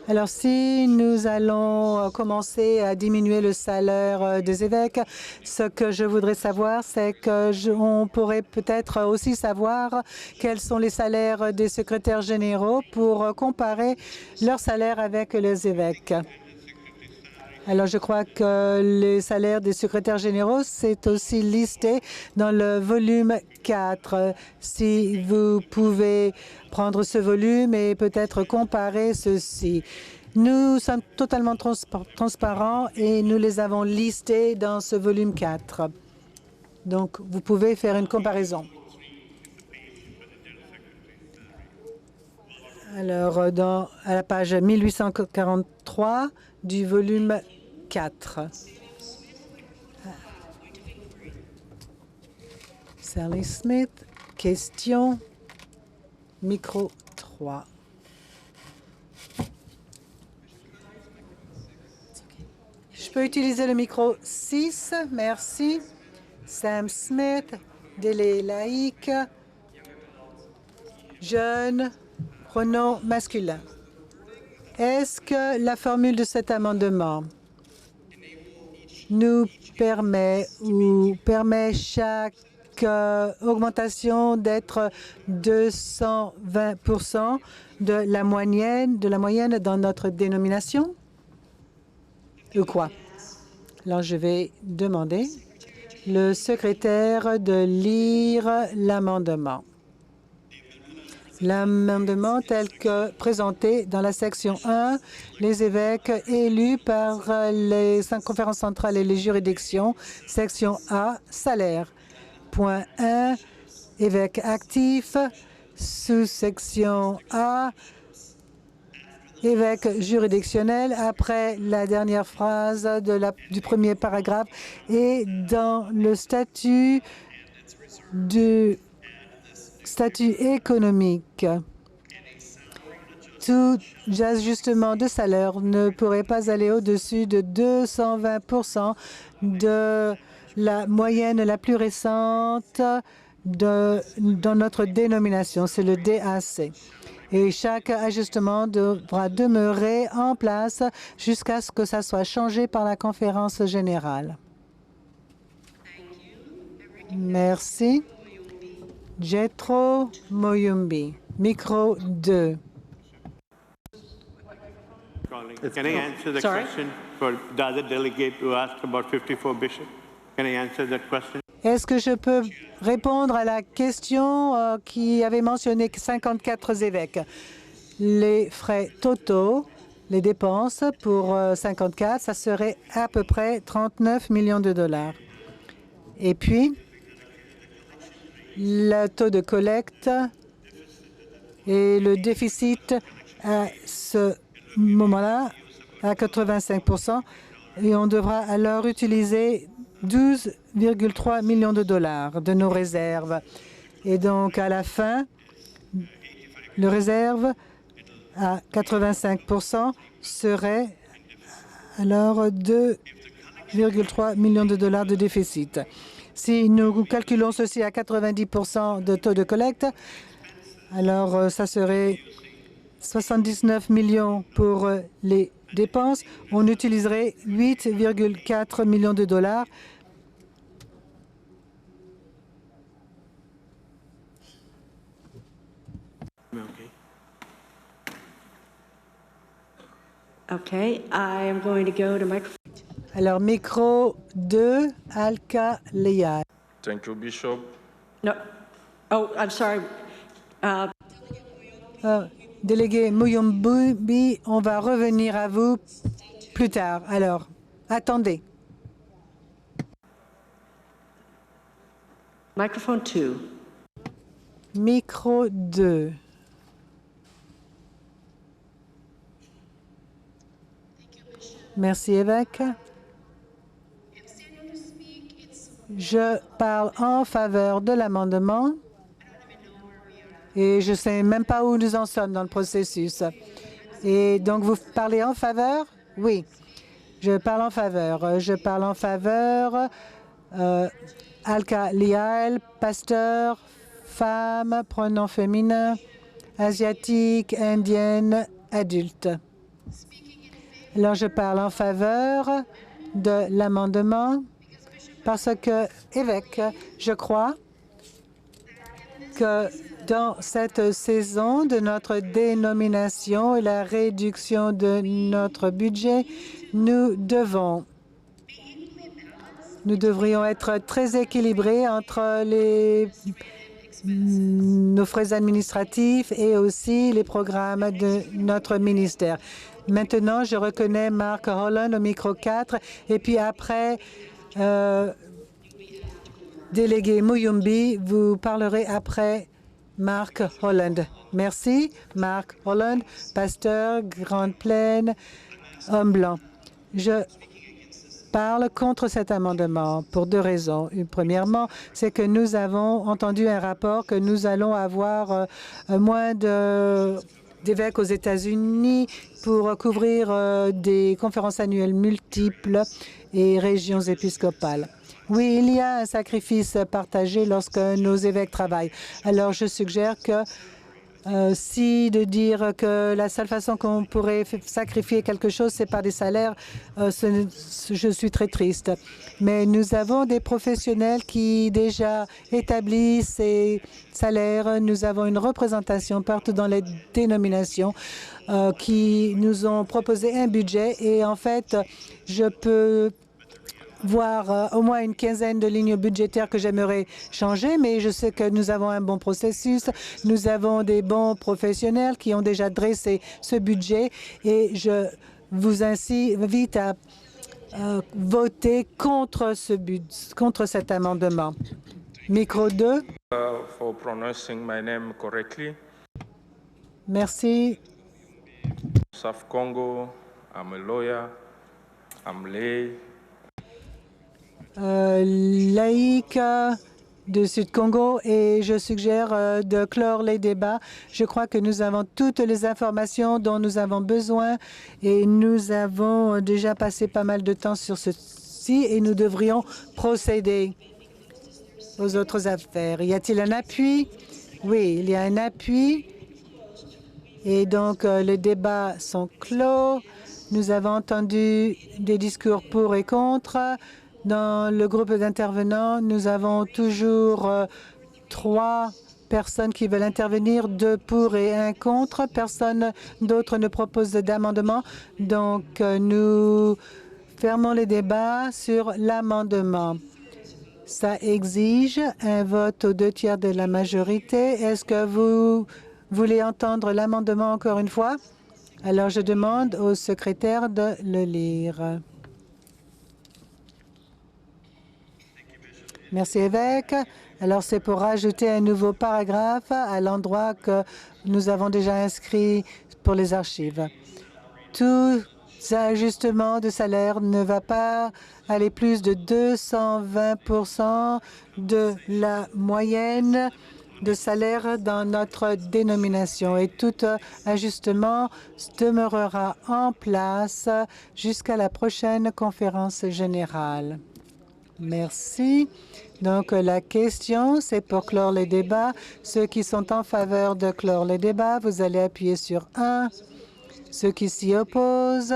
Alors, si nous allons commencer à diminuer le salaire des évêques, ce que je voudrais savoir, c'est qu'on pourrait peut-être aussi savoir quels sont les salaires des secrétaires généraux pour comparer leurs salaires avec les évêques. Alors, je crois que les salaires des secrétaires généraux, c'est aussi listé dans le volume 4. Si vous pouvez prendre ce volume et peut-être comparer ceci. Nous sommes totalement transparents et nous les avons listés dans ce volume 4. Donc, vous pouvez faire une comparaison. Alors, à la page 1843 du volume 4. Sally Smith, question micro 3. Je peux utiliser le micro 6, merci. Sam Smith, délai laïque, jeune, pronom masculin. Est-ce que la formule de cet amendement nous permet chaque augmentation d'être 220% de la moyenne dans notre dénomination? Ou quoi? Alors, je vais demander le secrétaire de lire l'amendement. L'amendement tel que présenté dans la section 1, les évêques élus par les 5 conférences centrales et les juridictions, section A, salaire. Point 1, évêque actif, sous-section A, évêque juridictionnel, après la dernière phrase du premier paragraphe, et dans le statut économique. Tout ajustement de salaire ne pourrait pas aller au-dessus de 220% de la moyenne la plus récente dans notre dénomination, c'est le DAC. Et chaque ajustement devra demeurer en place jusqu'à ce que ça soit changé par la conférence générale. Merci. Jethro Moyumbi, micro 2. Can I answer the question for the other delegate who asked about 54 bishops? Can I answer that question? Est-ce que je peux répondre à la question qui avait mentionné 54 évêques? Les frais totaux, les dépenses pour 54, ça serait à peu près 39 millions de dollars. Et puis, le taux de collecte et le déficit à ce moment-là à 85%, et on devra alors utiliser 12,3 millions de dollars de nos réserves. Et donc, à la fin, le réserve à 85% serait alors 2,3 millions de dollars de déficit. Si nous calculons ceci à 90% de taux de collecte, alors ça serait 79 millions pour les dépenses. On utiliserait 8,4 millions de dollars. Okay, I am going to go to microphone. Alors, micro 2, Alka Leia. Thank you, Bishop. No. Oh, I'm sorry. Délégué Muyumbi, on va revenir à vous plus tard. Alors, attendez. Microphone 2. Micro 2. Merci, évêque. Je parle en faveur de l'amendement et je ne sais même pas où nous en sommes dans le processus. Et donc, vous parlez en faveur? Oui, je parle en faveur. Je parle en faveur. Alka Lial, pasteur, femme, pronom féminin, asiatique, indienne, adulte. Alors, je parle en faveur de l'amendement parce que, évêque, je crois que dans cette saison de notre dénomination et la réduction de notre budget, nous devrions être très équilibrés entre nos frais administratifs et aussi les programmes de notre ministère. Maintenant, je reconnais Mark Holland au micro 4 et puis après, délégué Muyumbi, vous parlerez après Mark Holland. Merci. Mark Holland, pasteur, Grande Plaine, homme blanc. parle contre cet amendement pour deux raisons. Premièrement, c'est que nous avons entendu un rapport que nous allons avoir moins d'évêques aux États-Unis pour couvrir des conférences annuelles multiples et régions épiscopales. Oui, il y a un sacrifice partagé lorsque nos évêques travaillent. Alors, je suggère que si de dire que la seule façon qu'on pourrait sacrifier quelque chose, c'est par des salaires, je suis très triste. Mais nous avons des professionnels qui déjà établissent ces salaires. Nous avons une représentation partout dans les dénominations qui nous ont proposé un budget. Et en fait, je peux voir au moins une quinzaine de lignes budgétaires que j'aimerais changer, mais je sais que nous avons un bon processus, nous avons des bons professionnels qui ont déjà dressé ce budget et je vous invite à voter contre cet amendement. Micro 2. For pronouncing my name correctly. Merci. South Congo, I'm a lawyer, I'm lay. Laïque de Sud-Congo et je suggère de clore les débats. Je crois que nous avons toutes les informations dont nous avons besoin et nous avons déjà passé pas mal de temps sur ceci et nous devrions procéder aux autres affaires. Y a-t-il un appui? Oui, il y a un appui et donc les débats sont clos. Nous avons entendu des discours pour et contre. Dans le groupe d'intervenants, nous avons toujours 3 personnes qui veulent intervenir, 2 pour et 1 contre. Personne d'autre ne propose d'amendement. Donc, nous fermons les débats sur l'amendement. Ça exige un vote aux 2/3 de la majorité. Est-ce que vous voulez entendre l'amendement encore une fois? Alors, je demande au secrétaire de le lire. Merci, évêque. Alors, c'est pour rajouter un nouveau paragraphe à l'endroit que nous avons déjà inscrit pour les archives. Tout ajustement de salaire ne va pas aller plus de 220% de la moyenne de salaire dans notre dénomination et tout ajustement demeurera en place jusqu'à la prochaine conférence générale. Merci. Donc, la question, c'est pour clore les débats. Ceux qui sont en faveur de clore les débats, vous allez appuyer sur 1. Ceux qui s'y opposent,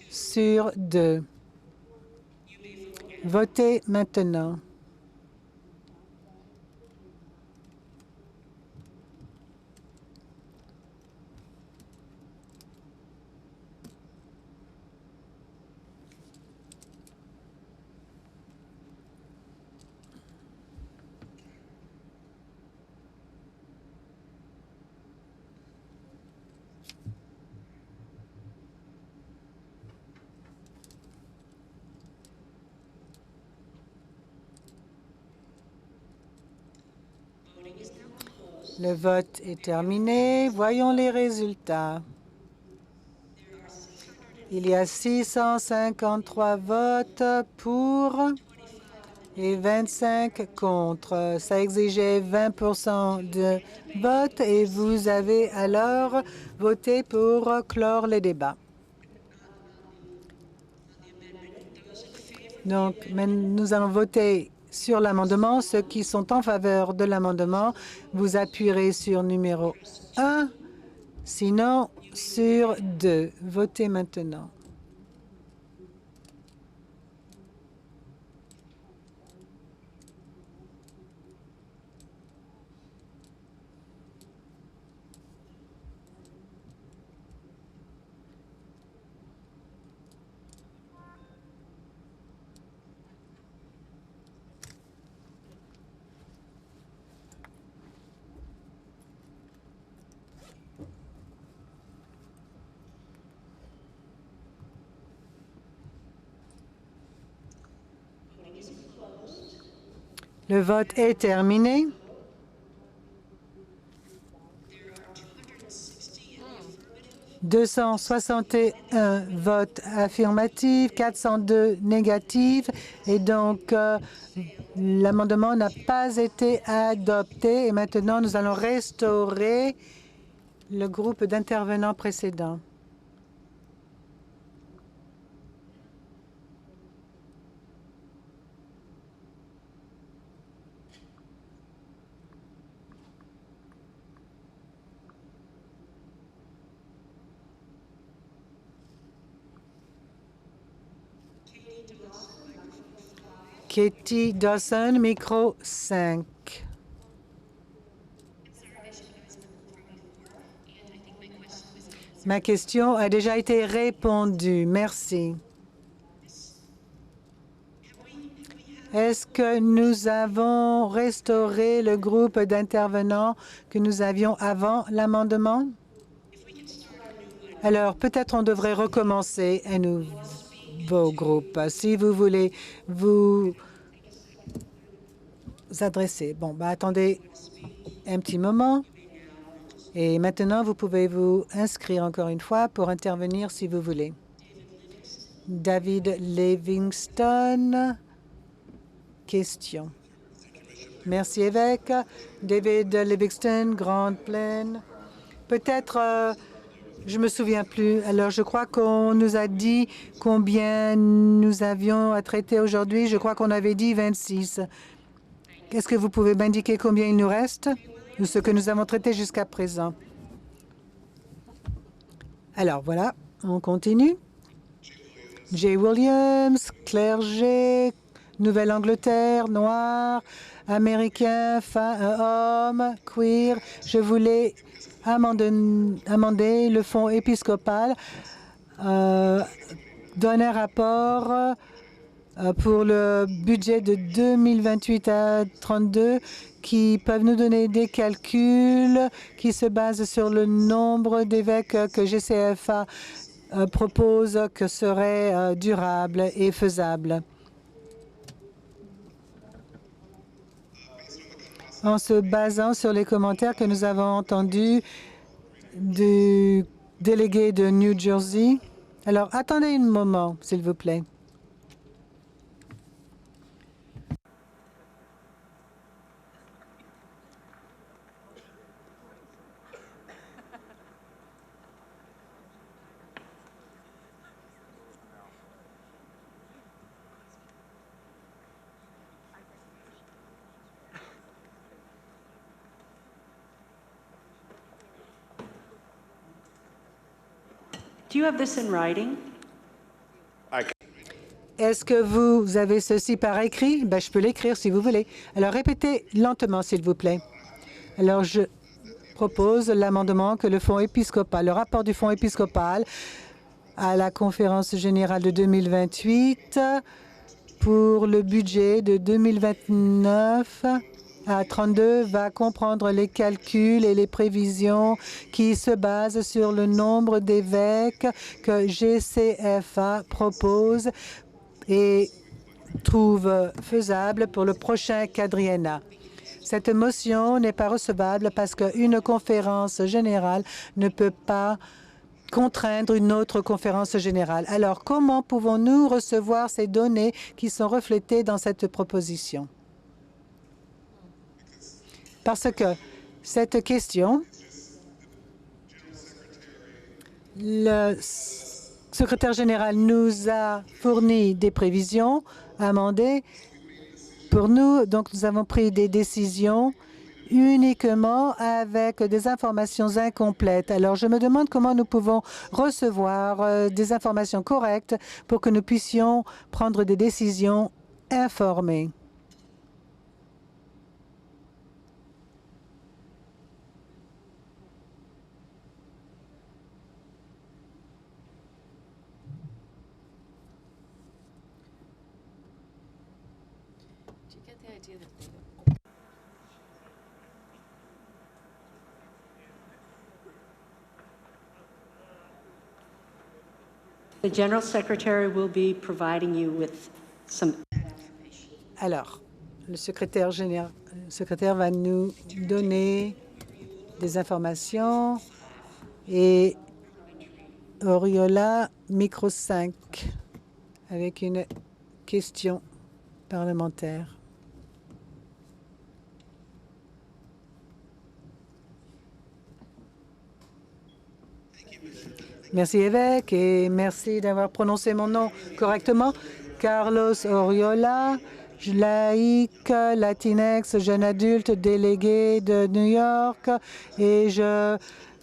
sur 2. Votez maintenant. Le vote est terminé. Voyons les résultats. Il y a 653 votes pour et 25 contre. Ça exigeait 20% de vote et vous avez alors voté pour clore les débats. Donc, nous allons voter sur l'amendement. Ceux qui sont en faveur de l'amendement, vous appuierez sur numéro 1, sinon sur 2. Votez maintenant. Le vote est terminé. 261 votes affirmatifs, 402 négatifs, et donc l'amendement n'a pas été adopté. Et maintenant, nous allons restaurer le groupe d'intervenants précédents. Katie Dawson, micro 5. Ma question a déjà été répondue. Merci. Est-ce que nous avons restauré le groupe d'intervenants que nous avions avant l'amendement? Alors, peut-être on devrait recommencer un nouveau groupe. Si vous voulez vous adresser. Bon, attendez un petit moment. Et maintenant, vous pouvez vous inscrire encore une fois pour intervenir si vous voulez. David Livingston, question. Merci, évêque. David Livingston, Grande Plaine. Peut-être, je me souviens plus. Alors, je crois qu'on nous a dit combien nous avions à traiter aujourd'hui. Je crois qu'on avait dit 26. Est-ce que vous pouvez m'indiquer combien il nous reste ou ce que nous avons traité jusqu'à présent? Alors, voilà, on continue. Jay Williams, clergé, Nouvelle-Angleterre, noir, américain, homme, queer. Je voulais amender le fonds épiscopal, donner un rapport pour le budget de 2028 à 32 qui peuvent nous donner des calculs qui se basent sur le nombre d'évêques que GCFA propose que serait durable et faisable. En se basant sur les commentaires que nous avons entendus du délégué de New Jersey. Alors, attendez un moment, s'il vous plaît. Do you have this in writing? Est-ce que vous avez ceci par écrit? Je peux l'écrire si vous voulez. Alors, répétez lentement, s'il vous plaît. Alors, je propose l'amendement que le fonds épiscopal, le rapport du fonds épiscopal à la conférence générale de 2028 pour le budget de 2029 à 32 va comprendre les calculs et les prévisions qui se basent sur le nombre d'évêques que GCFA propose et trouve faisable pour le prochain quadriennat. Cette motion n'est pas recevable parce qu'une conférence générale ne peut pas contraindre une autre conférence générale. Alors, comment pouvons-nous recevoir ces données qui sont reflétées dans cette proposition? Parce que cette question, le secrétaire général nous a fourni des prévisions amendées pour nous. Donc, nous avons pris des décisions uniquement avec des informations incomplètes. Alors, je me demande comment nous pouvons recevoir des informations correctes pour que nous puissions prendre des décisions informées. The General Secretary will be providing you with some. Alors, le secrétaire va nous donner des informations et Oriola, micro 5, avec une question parlementaire. Merci évêque et merci d'avoir prononcé mon nom correctement. Carlos Oriola, laïque, Latinx, jeune adulte, délégué de New York, et je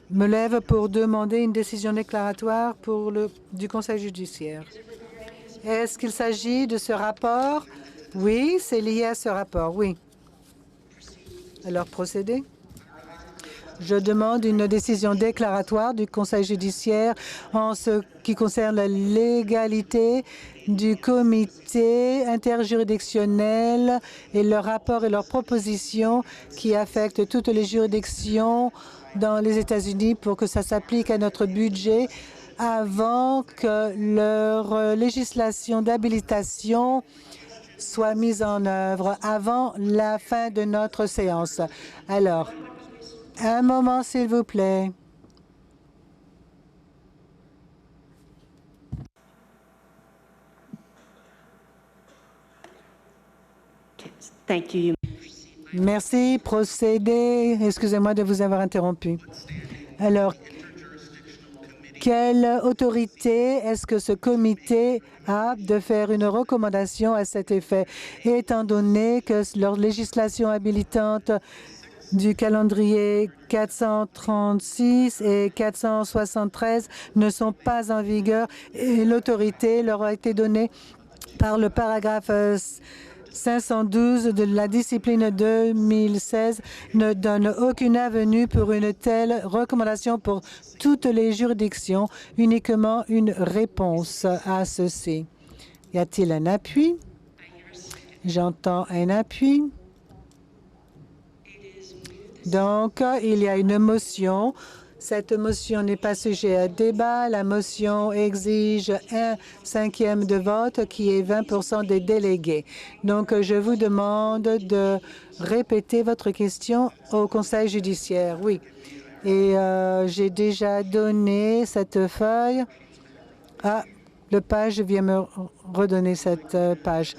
me lève pour demander une décision déclaratoire du Conseil judiciaire. Est-ce qu'il s'agit de ce rapport? Oui, c'est lié à ce rapport, oui. Alors, procédez. Je demande une décision déclaratoire du Conseil judiciaire en ce qui concerne la légalité du comité interjuridictionnel et leur rapport et leurs propositions qui affectent toutes les juridictions dans les États-Unis pour que ça s'applique à notre budget avant que leur législation d'habilitation soit mise en œuvre, avant la fin de notre séance. Alors, un moment, s'il vous plaît. Thank you. Merci. Procédez. Excusez-moi de vous avoir interrompu. Alors, quelle autorité est-ce que ce comité a de faire une recommandation à cet effet, étant donné que leur législation habilitante du calendrier 436 et 473 ne sont pas en vigueur et l'autorité leur a été donnée par le paragraphe 512 de la discipline 2016 ne donne aucune avenue pour une telle recommandation pour toutes les juridictions, uniquement une réponse à ceci. Y a-t-il un appui? J'entends un appui. Donc, il y a une motion. Cette motion n'est pas sujet à débat. La motion exige 1/5 de vote, qui est 20 des délégués. Donc, je vous demande de répéter votre question au Conseil judiciaire. Oui. Et j'ai déjà donné cette feuille. Ah, le page vient me redonner cette page.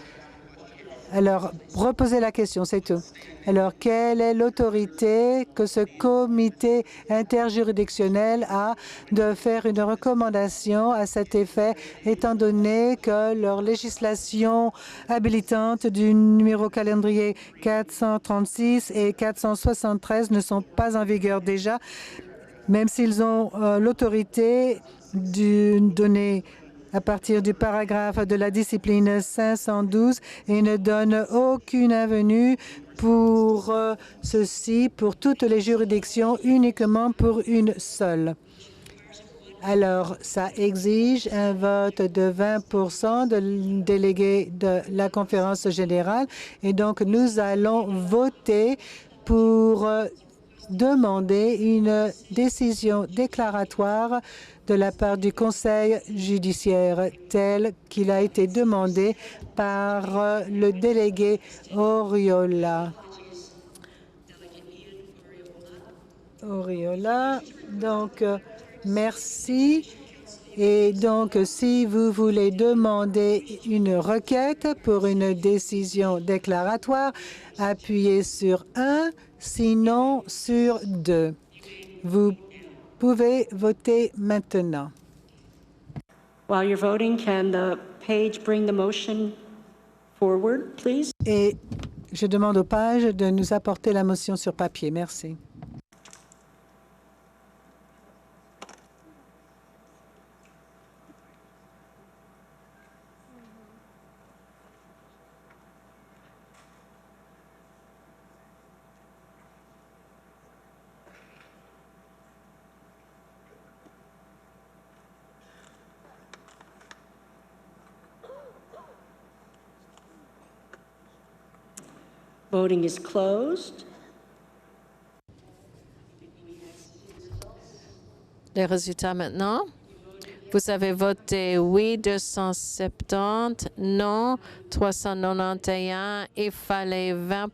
Alors, reposez la question, c'est tout. Alors, quelle est l'autorité que ce comité interjuridictionnel a de faire une recommandation à cet effet, étant donné que leur législation habilitante du numéro calendrier 436 et 473 ne sont pas en vigueur déjà, même s'ils ont l'autorité donnée à partir du paragraphe de la discipline 512 et ne donne aucune avenue pour ceci, pour toutes les juridictions, uniquement pour une seule. Alors, ça exige un vote de 20 de délégués de la conférence générale et donc nous allons voter pour demander une décision déclaratoire de la part du Conseil judiciaire tel qu'il a été demandé par le délégué Oriola. Donc, merci. Et donc, si vous voulez demander une requête pour une décision déclaratoire, appuyez sur 1, sinon sur 2. Vous pouvez voter maintenant. While you're voting, can the page bring the motion forward, please? Et je demande aux pages de nous apporter la motion sur papier. Merci. Voting is closed. Les résultats maintenant. Vous avez voté oui 270, non 391. Il fallait 20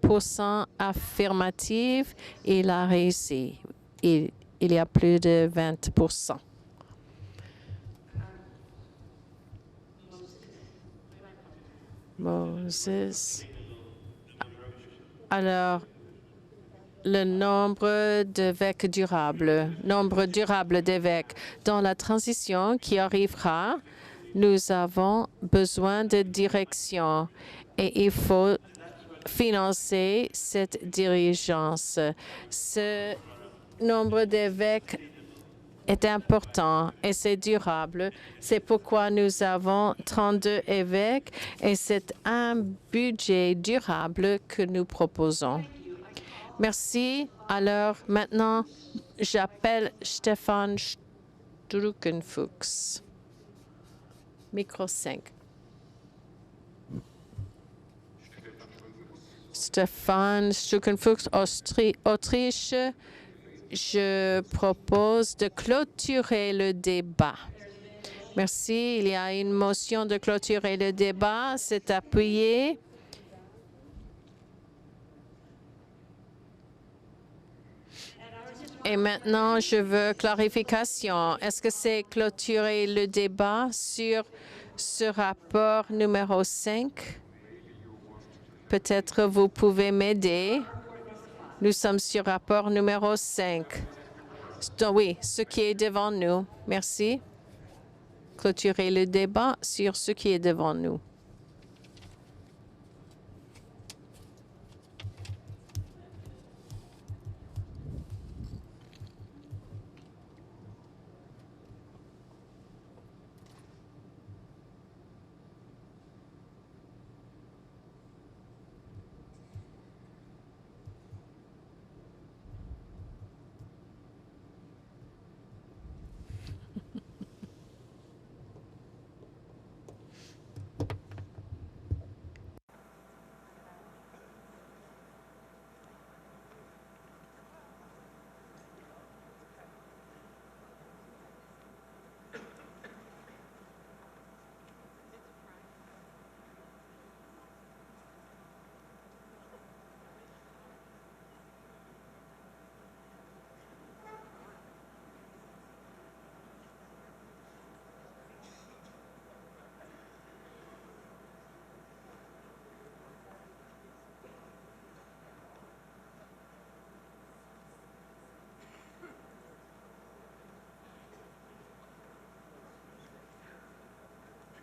affirmatif. Il a réussi. Il y a plus de 20 . Moses. Alors, le nombre d'évêques durables, nombre durable d'évêques. Dans la transition qui arrivera, nous avons besoin de direction et il faut financer cette dirigeance. Ce nombre d'évêques est important et c'est durable. C'est pourquoi nous avons 32 évêques et c'est un budget durable que nous proposons. Merci. Alors maintenant, j'appelle Stefan Strukenfuchs. Micro 5. Stefan Strukenfuchs, Autriche. Je propose de clôturer le débat. Merci. Il y a une motion de clôturer le débat. C'est appuyé. Et maintenant, je veux clarification. Est-ce que c'est clôturer le débat sur ce rapport numéro 5? Peut-être vous pouvez m'aider. Nous sommes sur rapport numéro 5. Oui, ce qui est devant nous. Merci. Clôturer le débat sur ce qui est devant nous.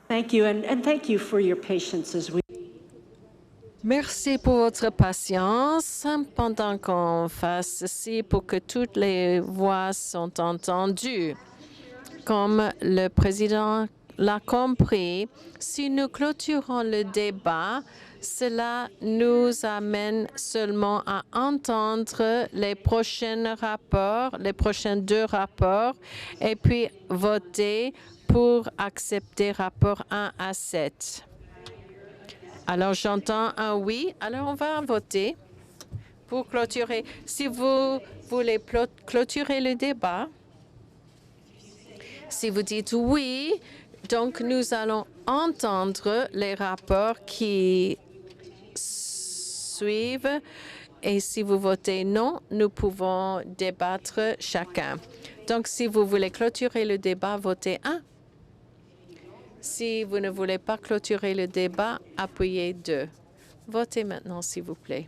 Thank you, and thank you for your patience as we. Merci pour votre patience pendant qu'on fasse ceci pour que toutes les voix sont entendues. Comme le président l'a compris, si nous clôturons le débat, cela nous amène seulement à entendre les prochains rapports, les prochains 2 rapports, et puis voter pour accepter rapport 1 à 7. Alors, j'entends un oui. Alors, on va voter pour clôturer. Si vous voulez clôturer le débat, si vous dites oui, donc nous allons entendre les rapports qui suivent. Et si vous votez non, nous pouvons débattre chacun. Donc, si vous voulez clôturer le débat, votez 1. Si vous ne voulez pas clôturer le débat, appuyez 2. Votez maintenant, s'il vous plaît.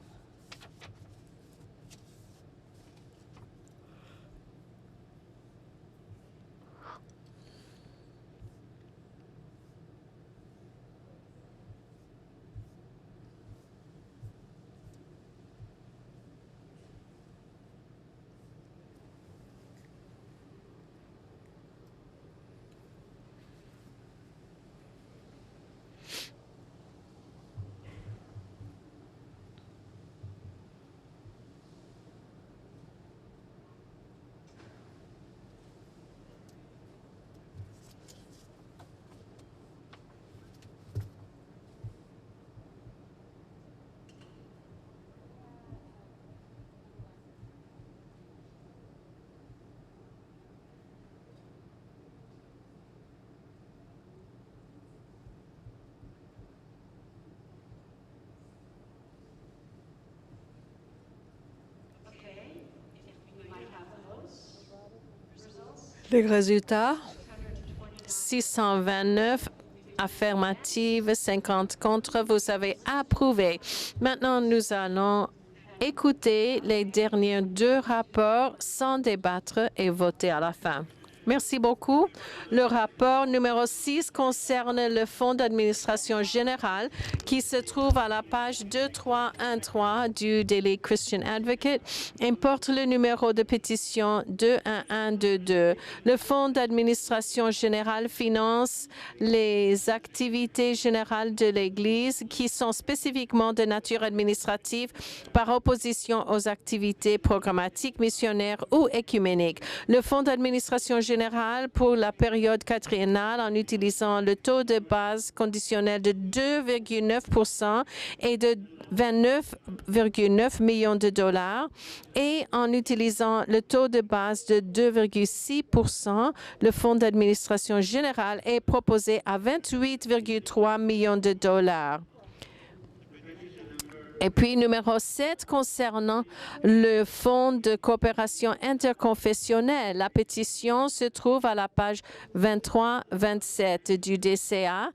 Les résultats, 629 affirmative, 50 contre. Vous avez approuvé. Maintenant, nous allons écouter les derniers 2 rapports sans débattre et voter à la fin. Merci beaucoup. Le rapport numéro 6 concerne le Fonds d'administration générale qui se trouve à la page 2313 du Daily Christian Advocate et porte le numéro de pétition 21122. Le Fonds d'administration générale finance les activités générales de l'Église qui sont spécifiquement de nature administrative par opposition aux activités programmatiques, missionnaires ou écuméniques. Le Fonds d'administration générale pour la période quadriennale en utilisant le taux de base conditionnel de 2,9 % et de 29,9 millions de dollars et en utilisant le taux de base de 2,6 %, le Fonds d'administration générale est proposé à 28,3 millions de dollars. Et puis, numéro 7, concernant le Fonds de coopération interconfessionnelle. La pétition se trouve à la page 23-27 du DCA.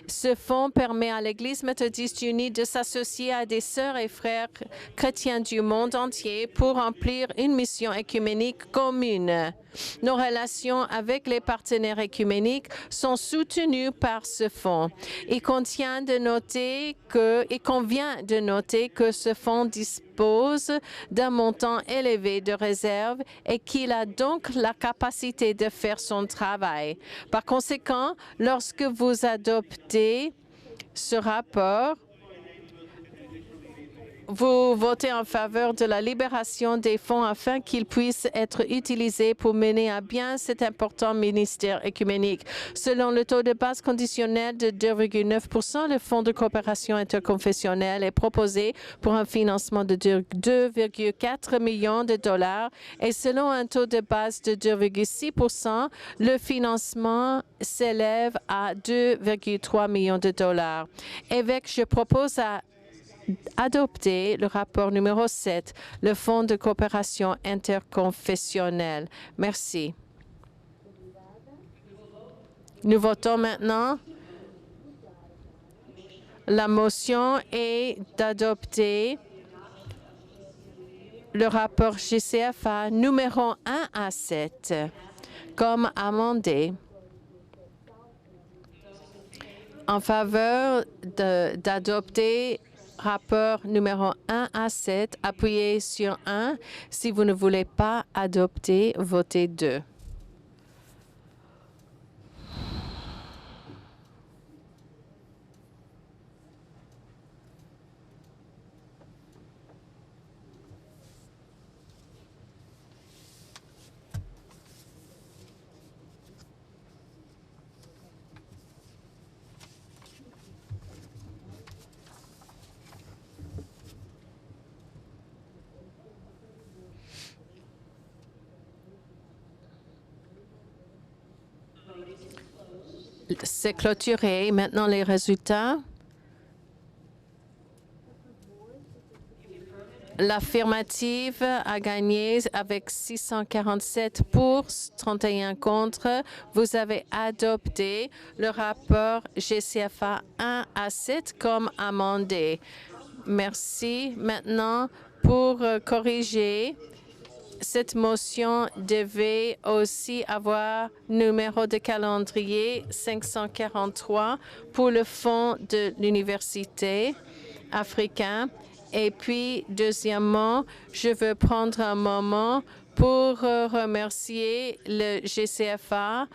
Ce fonds permet à l'Église méthodiste unie de s'associer à des sœurs et frères chrétiens du monde entier pour remplir une mission écuménique commune. Nos relations avec les partenaires écuméniques sont soutenues par ce fonds. Il convient de noter que ce fonds dispose d'un montant élevé de réserve et qu'il a donc la capacité de faire son travail. Par conséquent, lorsque vous adoptez ce rapport, vous votez en faveur de la libération des fonds afin qu'ils puissent être utilisés pour mener à bien cet important ministère écuménique. Selon le taux de base conditionnel de 2,9 %, le Fonds de coopération interconfessionnelle est proposé pour un financement de 2,4 millions de dollars et selon un taux de base de 2,6 %, le financement s'élève à 2,3 millions de dollars. Évêque, je propose à adopter le rapport numéro 7, le Fonds de coopération interconfessionnelle. Merci. Nous votons maintenant. La motion est d'adopter le rapport GCFA numéro 1 à 7 comme amendé. En faveur d'adopter rapport numéro 1 à 7, appuyez sur 1. Si vous ne voulez pas adopter, votez 2. C'est clôturé. Maintenant, les résultats. L'affirmative a gagné avec 647 pour, 31 contre. Vous avez adopté le rapport GCFA 1 à 7 comme amendé. Merci. Maintenant, pour corriger, cette motion devait aussi avoir numéro de calendrier 543 pour le fonds de l'université africain. Et puis, deuxièmement, je veux prendre un moment pour remercier le GCFA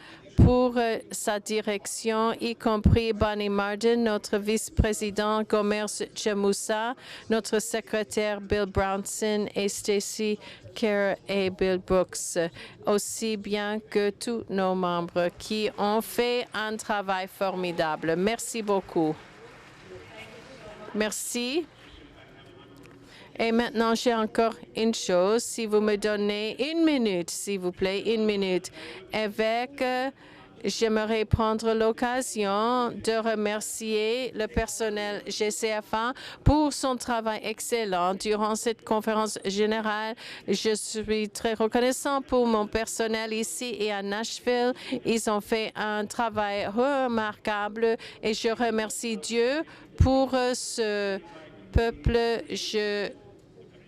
pour sa direction, y compris Bonnie Martin, notre vice-président Gomers Chamoussa, notre secrétaire Bill Brownson et Stacy Kerr et Bill Brooks, aussi bien que tous nos membres qui ont fait un travail formidable. Merci beaucoup. Merci. Et maintenant, j'ai encore une chose. Si vous me donnez 1 minute, s'il vous plaît, 1 minute. Évêque, j'aimerais prendre l'occasion de remercier le personnel GCFA pour son travail excellent durant cette conférence générale. Je suis très reconnaissant pour mon personnel ici et à Nashville. Ils ont fait un travail remarquable et je remercie Dieu pour ce peuple. Je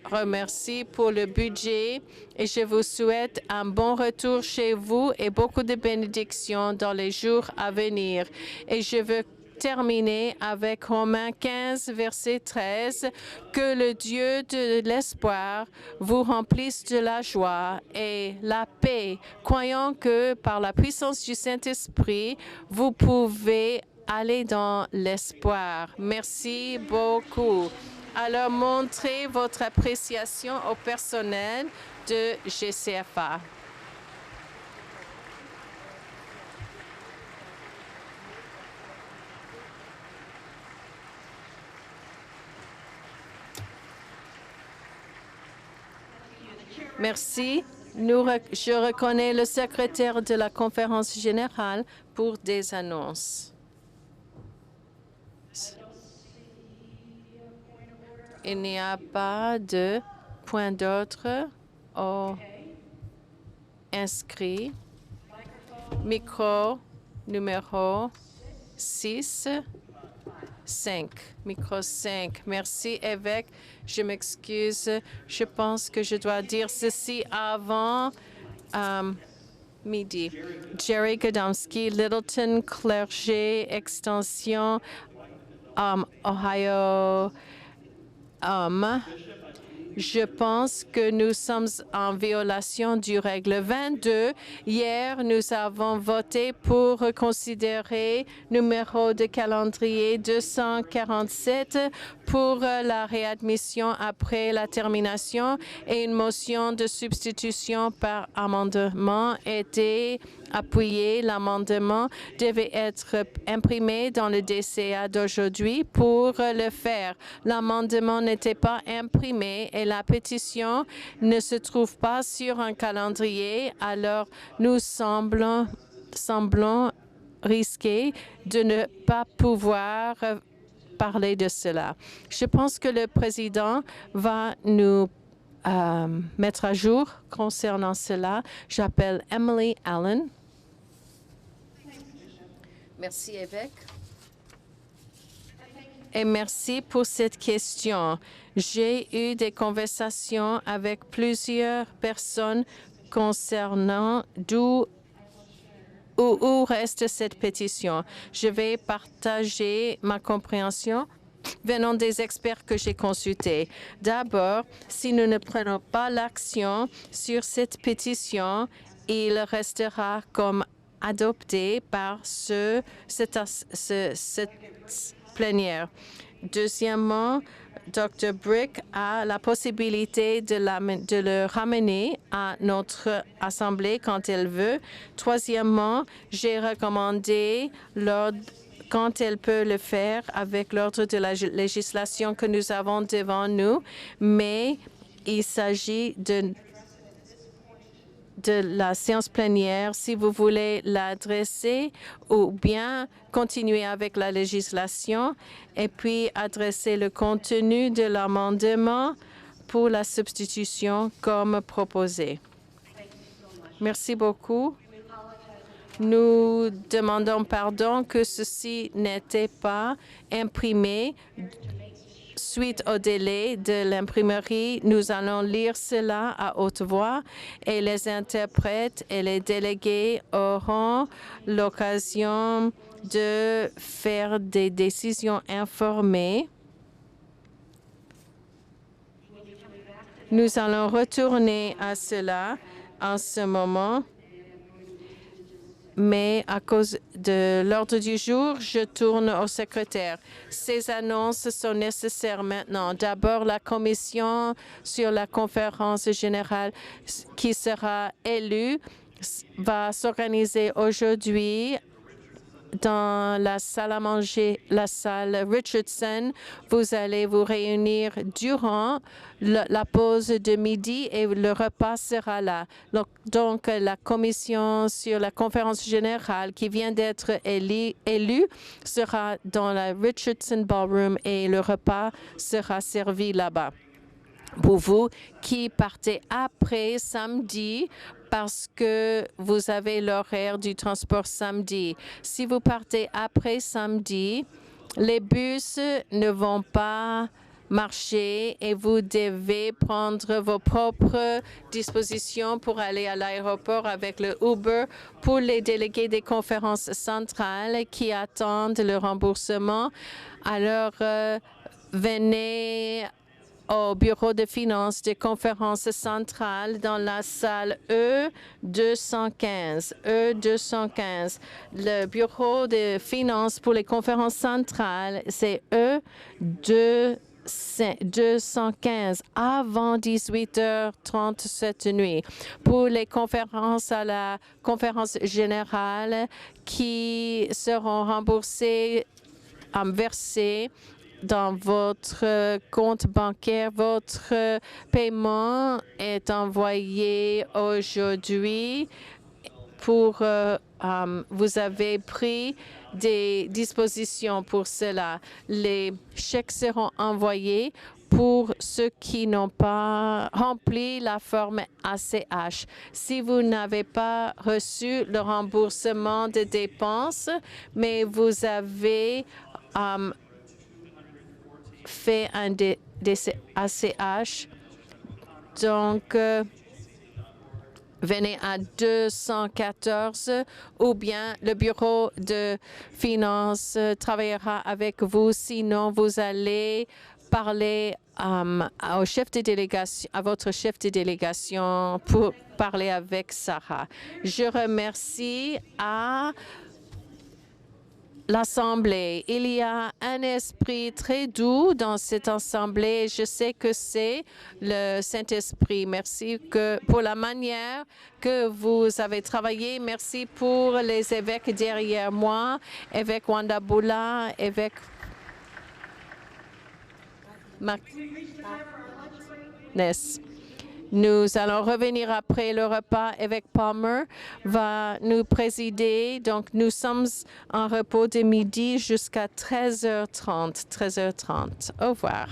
remercie pour le budget et je vous souhaite un bon retour chez vous et beaucoup de bénédictions dans les jours à venir. Et je veux terminer avec Romains 15, verset 13, que le Dieu de l'espoir vous remplisse de la joie et la paix, croyant que par la puissance du Saint-Esprit, vous pouvez aller dans l'espoir. Merci beaucoup. Alors, montrez votre appréciation au personnel de GCFA. Merci. Je reconnais le secrétaire de la conférence générale pour des annonces. Il n'y a pas de point d'ordre inscrit. Micro numéro 6, 5. Micro 5. Merci, évêque. Je m'excuse. Je pense que je dois dire ceci avant midi. Jerry Godomsky, Littleton, Clerget, Extension, Ohio. Je pense que nous sommes en violation du règle 22. Hier, nous avons voté pour reconsidérer numéro de calendrier 247 pour la réadmission après la termination et une motion de substitution par amendement était appuyée. L'amendement devait être imprimé dans le DCA d'aujourd'hui. Pour le faire, l'amendement n'était pas imprimé et la pétition ne se trouve pas sur un calendrier. Alors, nous semblons risquer de ne pas pouvoir parler de cela. Je pense que le président va nous mettre à jour concernant cela. J'appelle Emily Allen. Merci, évêque. Et merci pour cette question. J'ai eu des conversations avec plusieurs personnes concernant où reste cette pétition. Je vais partager ma compréhension venant des experts que j'ai consultés. D'abord, si nous ne prenons pas l'action sur cette pétition, il restera comme adopté par cette plénière. Deuxièmement, Dr. Brick a la possibilité de le ramener à notre Assemblée quand elle veut. Troisièmement, j'ai recommandé quand elle peut le faire avec l'ordre de la législation que nous avons devant nous, mais il s'agit de la séance plénière, si vous voulez l'adresser ou bien continuer avec la législation et puis adresser le contenu de l'amendement pour la substitution comme proposé. Merci beaucoup. Nous demandons pardon que ceci n'était pas imprimé. Suite au délai de l'imprimerie, nous allons lire cela à haute voix et les interprètes et les délégués auront l'occasion de faire des décisions informées. Nous allons retourner à cela en ce moment. Mais à cause de l'ordre du jour, je tourne au secrétaire. Ces annonces sont nécessaires maintenant. D'abord, la commission sur la conférence générale qui sera élue va s'organiser aujourd'hui dans la salle à manger, la salle Richardson. Vous allez vous réunir durant la pause de midi et le repas sera là. Donc, la commission sur la conférence générale qui vient d'être élue sera dans la Richardson Ballroom et le repas sera servi là-bas. Pour vous qui partez après samedi, parce que vous avez l'horaire du transport samedi. Si vous partez après samedi, les bus ne vont pas marcher et vous devez prendre vos propres dispositions pour aller à l'aéroport avec le Uber. Pour les délégués des conférences centrales qui attendent le remboursement, alors venez au bureau de finances des conférences centrales dans la salle E215. E215. Le bureau de finances pour les conférences centrales, c'est E215 avant 18h30 cette nuit. Pour les conférences à la conférence générale qui seront remboursées, versées dans votre compte bancaire, votre paiement est envoyé aujourd'hui vous avez pris des dispositions pour cela. Les chèques seront envoyés pour ceux qui n'ont pas rempli la forme ACH. Si vous n'avez pas reçu le remboursement de dépenses, mais vous avez fait un ACH, donc venez à 214 ou bien le bureau de finances travaillera avec vous. Sinon, vous allez parler au chef de délégation, à votre chef de délégation pour parler avec Sarah. Je remercie à l'Assemblée. Il y a un esprit très doux dans cette Assemblée. Je sais que c'est le Saint-Esprit. Merci pour la manière que vous avez travaillé. Merci pour les évêques derrière moi, évêque Wandabula, évêque Ness. Nous allons revenir après le repas. Évêque Palmer va nous présider. Donc, nous sommes en repos de midi jusqu'à 13h30. 13h30. Au revoir.